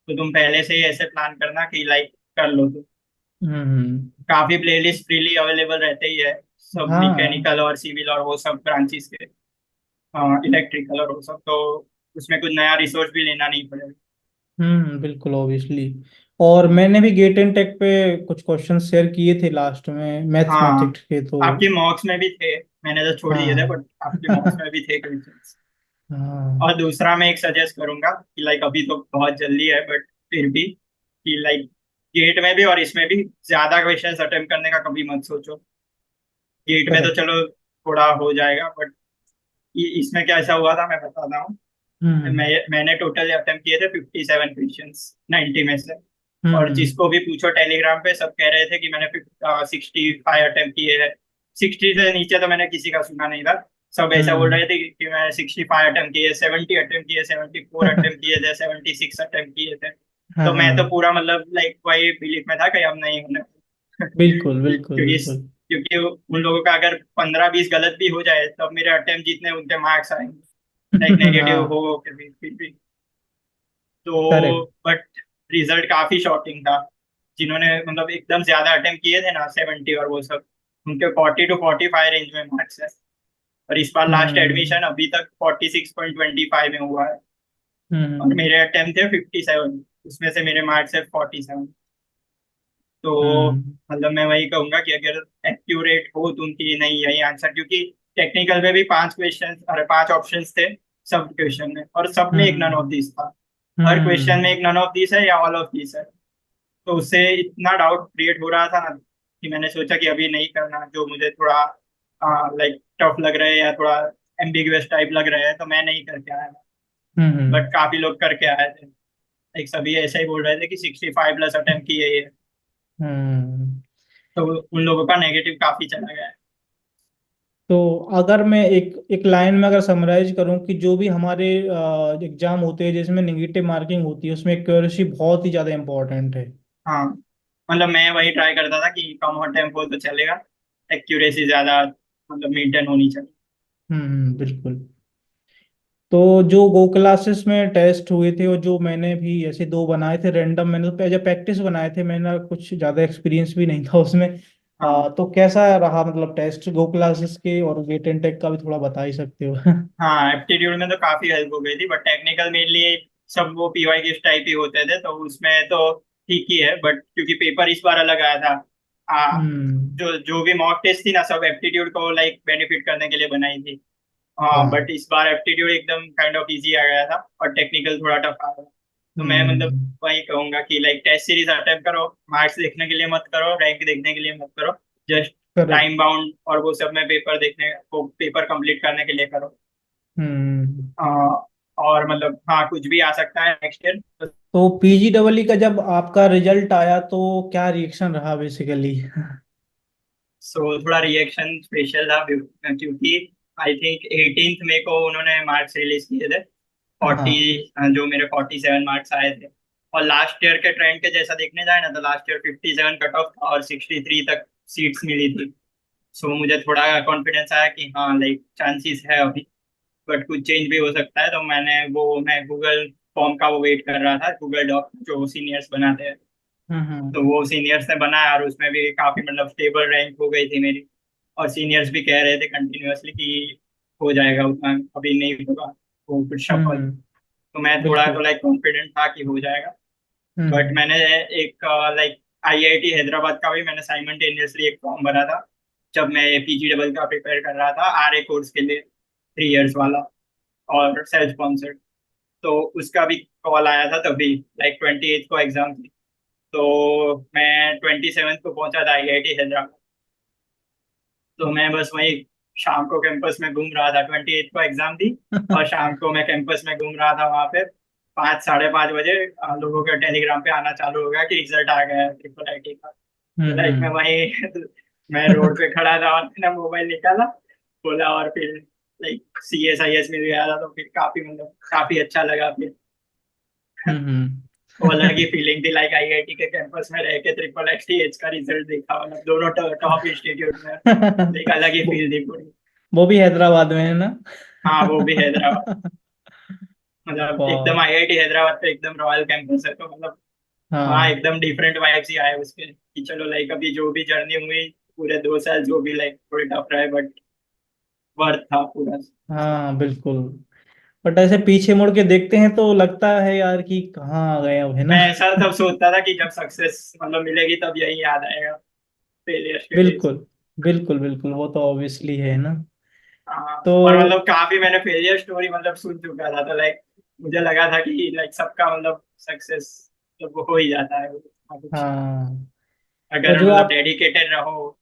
S2: तुम पहले से ही ऐसे प्लान करना कि लाइक कर लो तुम।
S1: हम्म।
S2: काफी प्लेलिस्ट फ्रीली अवेलेबल रहते ही है, सब
S1: हाँ।
S2: मैकेनिकल और सिविल और वो सब ब्रांचेस के, इलेक्ट्रिकल और वो सब, तो उसमें कुछ नया रिसोर्स भी लेना नहीं पड़ेगा।
S1: बिल्कुल ऑब्वियसली। और मैंने भी गेट एंड टेक पे कुछ क्वेश्चन शेयर किए थे लास्ट में
S2: हाँ,
S1: मैथमेटिक्स के, तो
S2: आपके मॉक्स में भी थे, मैंने तो छोड़ दिए थे,
S1: हाँ।
S2: बट आपके मॉक्स में भी थे क्वेश्चंस।
S1: हाँ।
S2: और दूसरा मैं एक सजेस्ट करूंगा कि लाइक अभी तो बहुत जल्दी है, बट फिर भी कि लाइक गेट में भी और इसमें भी ज्यादा क्वेश्चंस अटेम्प्ट करने का कभी मत सोचो। गेट में तो
S1: करेक्ट।
S2: चलो थोड़ा हो जाएगा, बट इसमें क्या ऐसा हुआ था मैं बताता हूँ।
S1: हम्म
S2: मैंने टोटल अटेम्प्ट किए थे 57 क्वेश्चंस 90 में से। और
S1: हम्म
S2: जिसको भी पूछो टेलीग्राम पे सब कह रहे थे कि मैंने 65 अटेम्प्ट किए हैं। 60 से नीचे तो मैंने किसी का सुना नहीं था। सब ऐसा बोल
S1: हम्म
S2: रहे थे कि मैं 65 अटेम्प्ट किए, 70 अटेम्प्ट किए, 74 अटेम्प्ट किए थे, 76 अटेम्प्ट किए थे।
S1: हाँ
S2: तो मैं तो
S1: हाँ,
S2: पूरा मतलब लाइक वही बिलीफ में था कि अब नहीं होने।
S1: बिल्कुल बिल्कुल
S2: क्योंकि
S1: बिल्कुल।
S2: क्योंकि उन लोगों का अगर 15-20 गलत भी हो जाए तब मेरे अटेम्प्ट जितने उनके मार्क्स आएंगे, लाइक नेगेटिव
S1: हाँ,
S2: हो के भी फिर भी। तो
S1: करेक्ट।
S2: बट रिजल्ट काफी शॉकिंग था। जिन्होंने मतलब एकदम ज्यादा अटेम्प्ट किए थे ना, 70 और वो सब, उनके 40 to 45 रेंज में मार्क्स है। और इस बार लास्ट
S1: हम्म
S2: एडमिशन अभी तक 46.25 में हुआ है। और
S1: हम्म
S2: मेरे अटेम्प्ट थे 57, उसमें से मेरे मार्क्स है 47। तो
S1: हम्म
S2: मतलब मैं वही कहूंगा कि अगर एक्यूरेट हो तुम कि नहीं यही आंसर, क्योंकि टेक्निकल में भी 5 क्वेश्चन, अरे 5 ऑप्शंस थे सब क्वेश्चन में, और सब में एक नन
S1: हम्म
S2: ऑफ दिस था। हर क्वेश्चन में
S1: हम्म
S2: एक नन ऑफ दिस है या ऑल ऑफ दिस है। तो उससे इतना डाउट क्रिएट हो रहा था ना, कि मैंने सोचा कि अभी नहीं करना, जो मुझे थोड़ा लाइक टफ लग रहा है या थोड़ा एम्बिगुअस टाइप लग रहा है, तो मैं नहीं करके आया। बट
S1: हम्म
S2: काफी लोग करके आए थे, लाइक सभी ऐसा ही बोल रहे थे कि 65 प्लस अटेम्प्ट किए ये।
S1: हम्म।
S2: तो उन लोगों का नेगेटिव काफी चला गया है।
S1: तो अगर मैं एक एक लाइन में अगर समराइज करूं कि जो भी हमारे एग्जाम होते हैं जिसमें निगेटिव मार्किंग होती है, उसमें एक्यूरेसी बहुत ही ज़्यादा इंपॉर्टेंट है।
S2: हाँ, मतलब मैं वही ट्राई करता था कि कम अटेम्प्ट हो तो चलेगा, एक्यूरेसी ज्यादा मतलब मेंटेन होनी चाहिए।
S1: बिल्कुल। तो जो गो क्लासेस में टेस्ट हुए थे और जो मैंने भी ऐसे दो बनाए थे रैंडम, मैंने तो एज प्रैक्टिस बनाए थे, मैंने कुछ ज़्यादा एक्सपीरियंस भी नहीं था उसमें।
S2: हाँ
S1: तो कैसा रहा मतलब टेस्ट गो क्लासेस के, और गेट एंड टेक का भी थोड़ा बता ही सकते हो?
S2: हाँ, एप्टीट्यूड में तो काफी हेल्प हो गई थी, बट टेक्निकल मेनली सब वो पीवाई किस टाइप ही होते थे, तो उसमें तो ठीक ही है, बट क्योंकि पेपर इस बार अलग आया था, आ,
S1: हम्म।
S2: जो जो भी मॉक टेस्ट थी ना, सब एप्टीट्यूड को लाइक बेनिफिट करने के लिए बनाई थी। हाँ,
S1: हाँ।
S2: बट इस बार एप्टीट्यूड एकदम काइंड ऑफ इजी आ गया था और टेक्निकल थोड़ा टफ आ गया। तो मैं मतलब
S1: हम्म।
S2: वही कहूंगा कि लाइक टेस्ट सीरीज अटेम्प्ट करो, मार्क्स देखने के लिए मत करो, रैंक देखने के लिए मत करो, जस्ट
S1: करेक्ट।
S2: टाइम बाउंड और वो सब में पेपर देखने को, पेपर कंप्लीट करने के लिए करो।
S1: हम्म।
S2: और मतलब हाँ, कुछ भी आ सकता है नेक्स्ट ईयर।
S1: तो पीजीडब्ल्यू का जब आपका रिजल्ट आया तो क्या रिएक्शन रहा बेसिकली?
S2: सो थोड़ा रिएक्शन स्पेशल था क्योंकि आई थिंक 18th मई को उन्होंने मार्क्स रिलीज किए थे। 40,
S1: हाँ।
S2: जो मेरे 47 मार्क्स आए थे। और लास्ट ईयर के ट्रेंड के जैसा देखने जाए ना, तो लास्ट ईयर 57 कट ऑफ था और 63 तक सीट्स मिली थी। सो मुझे थोड़ा कॉन्फिडेंस आया कि हाँ लाइक चांसेस है अभी, बट कुछ चेंज भी हो सकता है। तो मैं गूगल फॉर्म का वो वेट कर रहा था, गूगल डॉक जो सीनियर्स बनाते हैं।
S1: हम्म।
S2: तो वो सीनियर्स ने बनाया और उसमें भी काफी मतलब स्टेबल रैंक हो गई थी मेरी। और सीनियर्स भी कह रहे थे कंटिन्यूअसली कि हो जाएगा, उतना अभी नहीं होगा, वो कुछ सफल।
S1: हम्म।
S2: तो मैं थोड़ा तो
S1: बिल्कुल।
S2: लाइक कॉन्फिडेंट था कि हो जाएगा। बट
S1: हम्म।
S2: मैंने एक लाइक आईआईटी हैदराबाद का भी मैंने साइमल्टेनियसली एक फॉर्म भरा था, जब मैं पीजी डबल का प्रिपेयर कर रहा था आरए कोर्स के लिए, 3 इयर्स वाला, और सेल्फ स्पॉन्सर्ड। तो उसका भी कॉल आया था तभी, लाइक 28 को एग्जाम थी। तो मैं 27 को पहुंचा था आईआईटी हैदराबाद। तो मैं बस वही शाम को कैंपस में घूम रहा था, 28 को एग्जाम थी और शाम को मैं कैंपस में घूम रहा था वहां पे। 5 साढ़े 5 बजे लोगों के टेलीग्राम पे आना चालू हो गया कि रिजल्ट आ गया है ट्रिपल आईटी का। लाइक मैं
S1: हम्म।
S2: वही मैं रोड पे खड़ा था और मैंने मोबाइल निकाला, बोला, और फिर लाइक CSIS मिल गया था। तो फिर काफी मतलब काफी अच्छा लगा फिर।
S1: हम्म।
S2: वो अलग ही फीलिंग थी, लाइक आईआईटी के कैंपस में रह के ट्रिपल एच का रिजल्ट देखा, मतलब दोनों टॉप इंस्टीट्यूट में, एक अलग ही
S1: वो
S2: फील थी पूरी।
S1: वो भी हैदराबाद में है ना?
S2: हाँ, वो भी हैदराबाद। मतलब एकदम
S1: वाह।
S2: आईआईटी हैदराबाद तो एकदम रॉयल कैंपस है, तो मतलब वहाँ
S1: हाँ।
S2: एकदम डिफरेंट वाइब्स ही आए उसके, कि चलो लाइक अभी जो भी जर्नी हुई पूरे 2 साल, जो भी लाइक थोड़े टफ रहे, बट वर्थ था पूरा।
S1: हाँ बिल्कुल। बट ऐसे पीछे मुड़ के देखते हैं तो लगता है यार कि कहाँ आ गए अब, है ना?
S2: मैं ऐसा तब सोचता था कि जब सक्सेस मतलब मिलेगी तब यही याद आएगा, फेलियर के डेज।
S1: बिल्कुल बिल्कुल बिल्कुल, वो तो ऑब्वियसली है ना।
S2: हाँ,
S1: तो
S2: और मतलब काफी मैंने फेलियर स्टोरी मतलब सुन चुका था, तो लाइक मुझे लगा था कि लाइक सबका मतलब सक्सेस जब वो हो ही जाता है कुछ,
S1: हाँ। तो
S2: अगर
S1: जो
S2: मतलब
S1: आप
S2: डेडिकेटेड रहो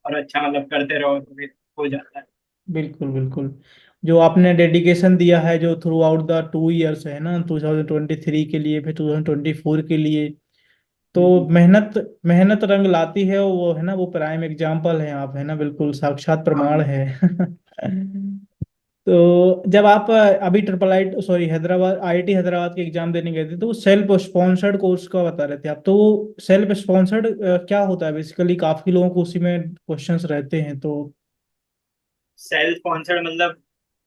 S2: और अच्छा मतलब करते रहो तो फिर हो जाता है।
S1: बिल्कुल बिल्कुल, जो आपने डेडिकेशन दिया है जो थ्रू आउट द 2 इयर्स है ना, 2023 के लिए फिर 2024 के लिए, तो
S2: हम्म।
S1: मेहनत मेहनत रंग लाती है, वो है ना, वो प्राइम एग्जाम्पल है आप, है ना, बिल्कुल साक्षात प्रमाण
S2: हाँ,
S1: है। तो जब आप अभी triple I sorry Hyderabad IIT Hyderabad के एग्जाम देने गए थे तो सेल्फ स्पॉन्सर्ड कोर्स का बता रहे थे आप, तो सेल्फ स्पॉन्सर्ड क्या होता है बेसिकली? काफी लोगों को उसी में क्वेश्चंस रहते हैं तो।
S2: सेल्फ स्पॉन्सर्ड मतलब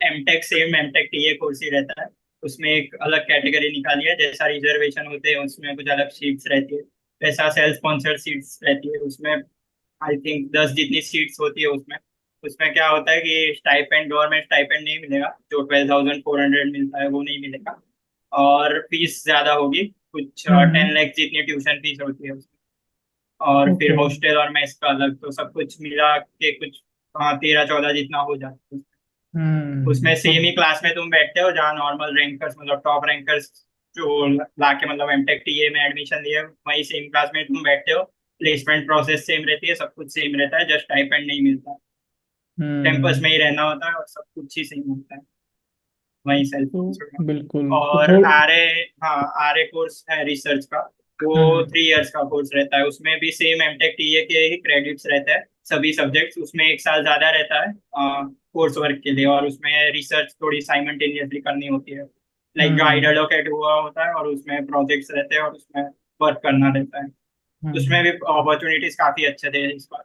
S2: MTech, same MTech TA course ही रहता है। उसमें एक अलग कैटेगरी निकाली है, जैसा रिजर्वेशन होते हैं उसमें कुछ अलग सीट्स रहती है, वैसा सेल्फ स्पॉन्सर्ड सीट्स रहती है उसमें। आई थिंक 10 जितनी सीट्स होती है उसमें। उसमें क्या होता है कि स्टाइपेंड, गवर्नमेंट स्टाइपेंड नहीं मिलेगा, जो 12,400 मिलता है वो नहीं मिलेगा। और फीस ज्यादा होगी, कुछ
S1: हम्म।
S2: 10 लाख जितनी ट्यूशन फीस होती है उसमें। और फिर
S1: ओके।
S2: हॉस्टल और मेस का अलग, तो सब कुछ मिला के कुछ, हाँ, 13-14 जितना हो जाता है। उसमें
S1: तो
S2: सेम ही क्लास में तुम बैठते हो जहाँ नॉर्मल रैंकर्स मतलब टॉप रैंकर्स जो लाके मतलब एमटेक टीए में एडमिशन लिए, वही सेम क्लास में तुम बैठते हो। प्लेसमेंट प्रोसेस सेम रहती है, सब कुछ सेम रहता है, जस्ट स्टाइपेंड नहीं मिलता। कैंपस में
S1: हम्म।
S2: ही रहना होता है और सब कुछ ही सेम होता है, वही सेल्फ
S1: तो
S2: स्पॉन्सर्ड।
S1: बिल्कुल तो
S2: और
S1: थोड़ा
S2: हाँ, आरए कोर्स है रिसर्च का। वो
S1: हम्म।
S2: 3 इयर्स का कोर्स रहता है, उसमें भी सेम एमटेक टीए के ही क्रेडिट्स रहते हैं सभी सब्जेक्ट्स। उसमें एक साल ज्यादा रहता है कोर्स वर्क के लिए, और उसमें रिसर्च थोड़ी साइमल्टेनियसली करनी होती है। लाइक गाइड
S1: हम्म।
S2: एलोकेट हुआ होता है और उसमें प्रोजेक्ट्स रहते हैं और उसमें वर्क करना रहता है। उसमें
S1: हम्म।
S2: भी अपॉर्चुनिटीज काफी अच्छे थे इस बार।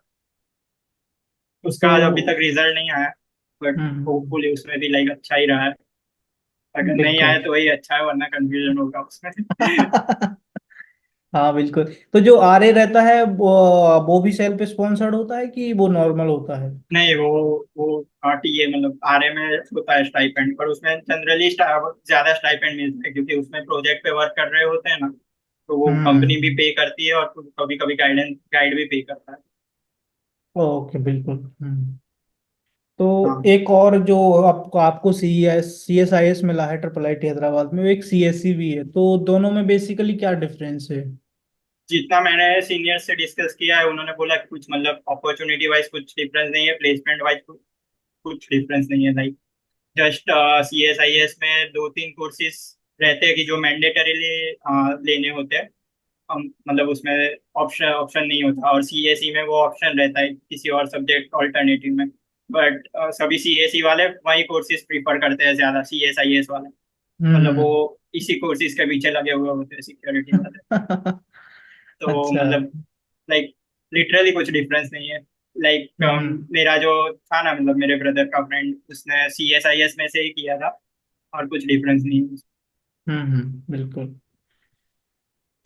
S2: उसका
S1: तो
S2: आज अभी तक रिजल्ट नहीं आया, बट
S1: हम्म।
S2: होपफुली उसमें भी लाइक अच्छा ही रहा है। अगर नहीं आया
S1: बिल्कुल।
S2: तो वही अच्छा है, वरना कंफ्यूजन होगा उसमें।
S1: हाँ बिल्कुल। तो जो आरए रहता है वो भी सेल्फ स्पॉन्सर्ड होता है कि वो नॉर्मल होता है?
S2: नहीं, वो टीए मतलब आरए में होता है स्टाइपेंड, पर उसमें जनरली ज्यादा स्टाइपेंड मिलता है क्योंकि उसमें प्रोजेक्ट पे वर्क कर रहे होते हैं ना। तो वो कंपनी भी
S1: हम्म।
S2: पे करती है और कभी कभी गाइड भी पे करता है।
S1: ओके बिल्कुल। तो
S2: हाँ
S1: एक और जो आपको आपको CSIS मिला है ट्रिपल आईटी हैदराबाद में, वो एक CSC भी है, तो दोनों में बेसिकली क्या डिफरेंस है?
S2: जितना मैंने सीनियर से डिस्कस किया है उन्होंने बोला कि कुछ मतलब अपॉर्चुनिटी वाइज कुछ डिफरेंस नहीं है, प्लेसमेंट वाइज कुछ डिफरेंस नहीं है। लाइक जस्ट CSIS में दो तीन कोर्सेज रहते हैं कि जो मैंडेटरीली लेने होते हैं। मतलब उसमें ऑप्शन ऑप्शन नहीं होता, और CSE में वो ऑप्शन रहता है किसी और सब्जेक्ट ऑल्टरनेटिव में। बट सभी CSE वाले वही कोर्सेज प्रीफर करते हैं ज़्यादा, CSIS वाले। मतलब वो
S1: हम्म।
S2: इसी कोर्सेज के पीछे लगे हुए होते हैं, सिक्योरिटी वाले। तो
S1: अच्छा।
S2: मतलब लाइक लिटरली कुछ डिफरेंस नहीं है। लाइक
S1: हम्म
S2: मेरा जो था ना, मतलब मेरे ब्रदर का फ्रेंड, उसने CSIS में से ही किया था, और कुछ डिफरेंस नहीं है।
S1: बिल्कुल।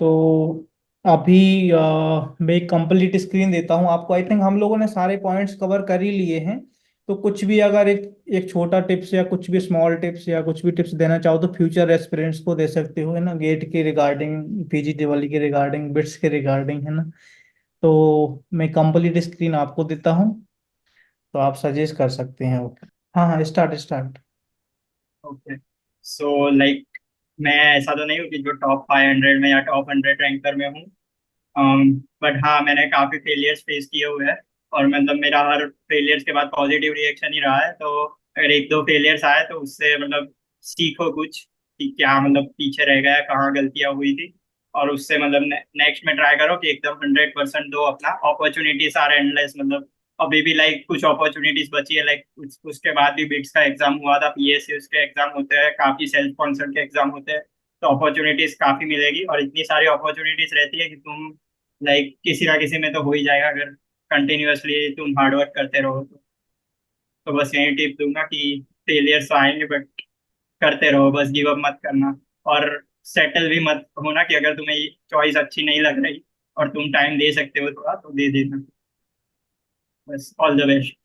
S1: तो अभी मैं एक कंप्लीट स्क्रीन देता हूँ आपको। आई थिंक हम लोगों ने सारे पॉइंट्स कवर कर ही लिए हैं। तो कुछ भी अगर एक एक छोटा टिप्स या कुछ भी स्मॉल टिप्स या कुछ भी टिप्स देना चाहो तो फ्यूचर एस्पिरेंट्स को दे सकते हो, है ना, गेट के रिगार्डिंग, PGT वाली के रिगार्डिंग, बिट्स के रिगार्डिंग, है ना। तो मैं कंप्लीट स्क्रीन आपको देता हूँ, तो आप सजेस्ट कर सकते हैं वो। हाँ हाँ, start start.
S2: Okay, so like मैं ऐसा तो नहीं हूँ कि जो टॉप 500 में या टॉप 100 रैंकर में हूँ। बट हाँ, मैंने काफ़ी फेलियर्स फेस किए हुए हैं। और मतलब मेरा हर फेलियर्स के बाद पॉजिटिव रिएक्शन ही रहा है। तो अगर एक दो फेलियर्स आए तो उससे मतलब सीखो कुछ, कि क्या मतलब पीछे रह गया, कहाँ गलतियाँ हुई थी। और उससे मतलब नेक्स्ट में ट्राई करो कि एकदम 100% दो अपना। अपॉर्चुनिटीज आर एंडलेस, मतलब अभी भी लाइक कुछ अपॉर्चुनिटीज बची है। लाइक उसके बाद भी बिट्स का एग्जाम हुआ था, PSC उसके एग्जाम होते हैं, काफ़ी सेल्फ स्पॉन्सर्ड के एग्जाम होते हैं। तो अपॉर्चुनिटीज काफ़ी मिलेगी, और इतनी सारी अपॉर्चुनिटीज रहती है कि तुम लाइक किसी ना किसी में तो हो ही जाएगा, अगर कंटिन्यूअसली तुम हार्डवर्क करते रहो तो। बस यही टिप दूंगा कि फेलियर्स तो आएंगे, बट करते रहो, बस गिव अप मत करना। और सेटल भी मत होना कि अगर तुम्हें चॉइस अच्छी नहीं लग रही और तुम टाइम दे सकते हो थोड़ा, तो दे देना। बस ऑल द बेस्ट।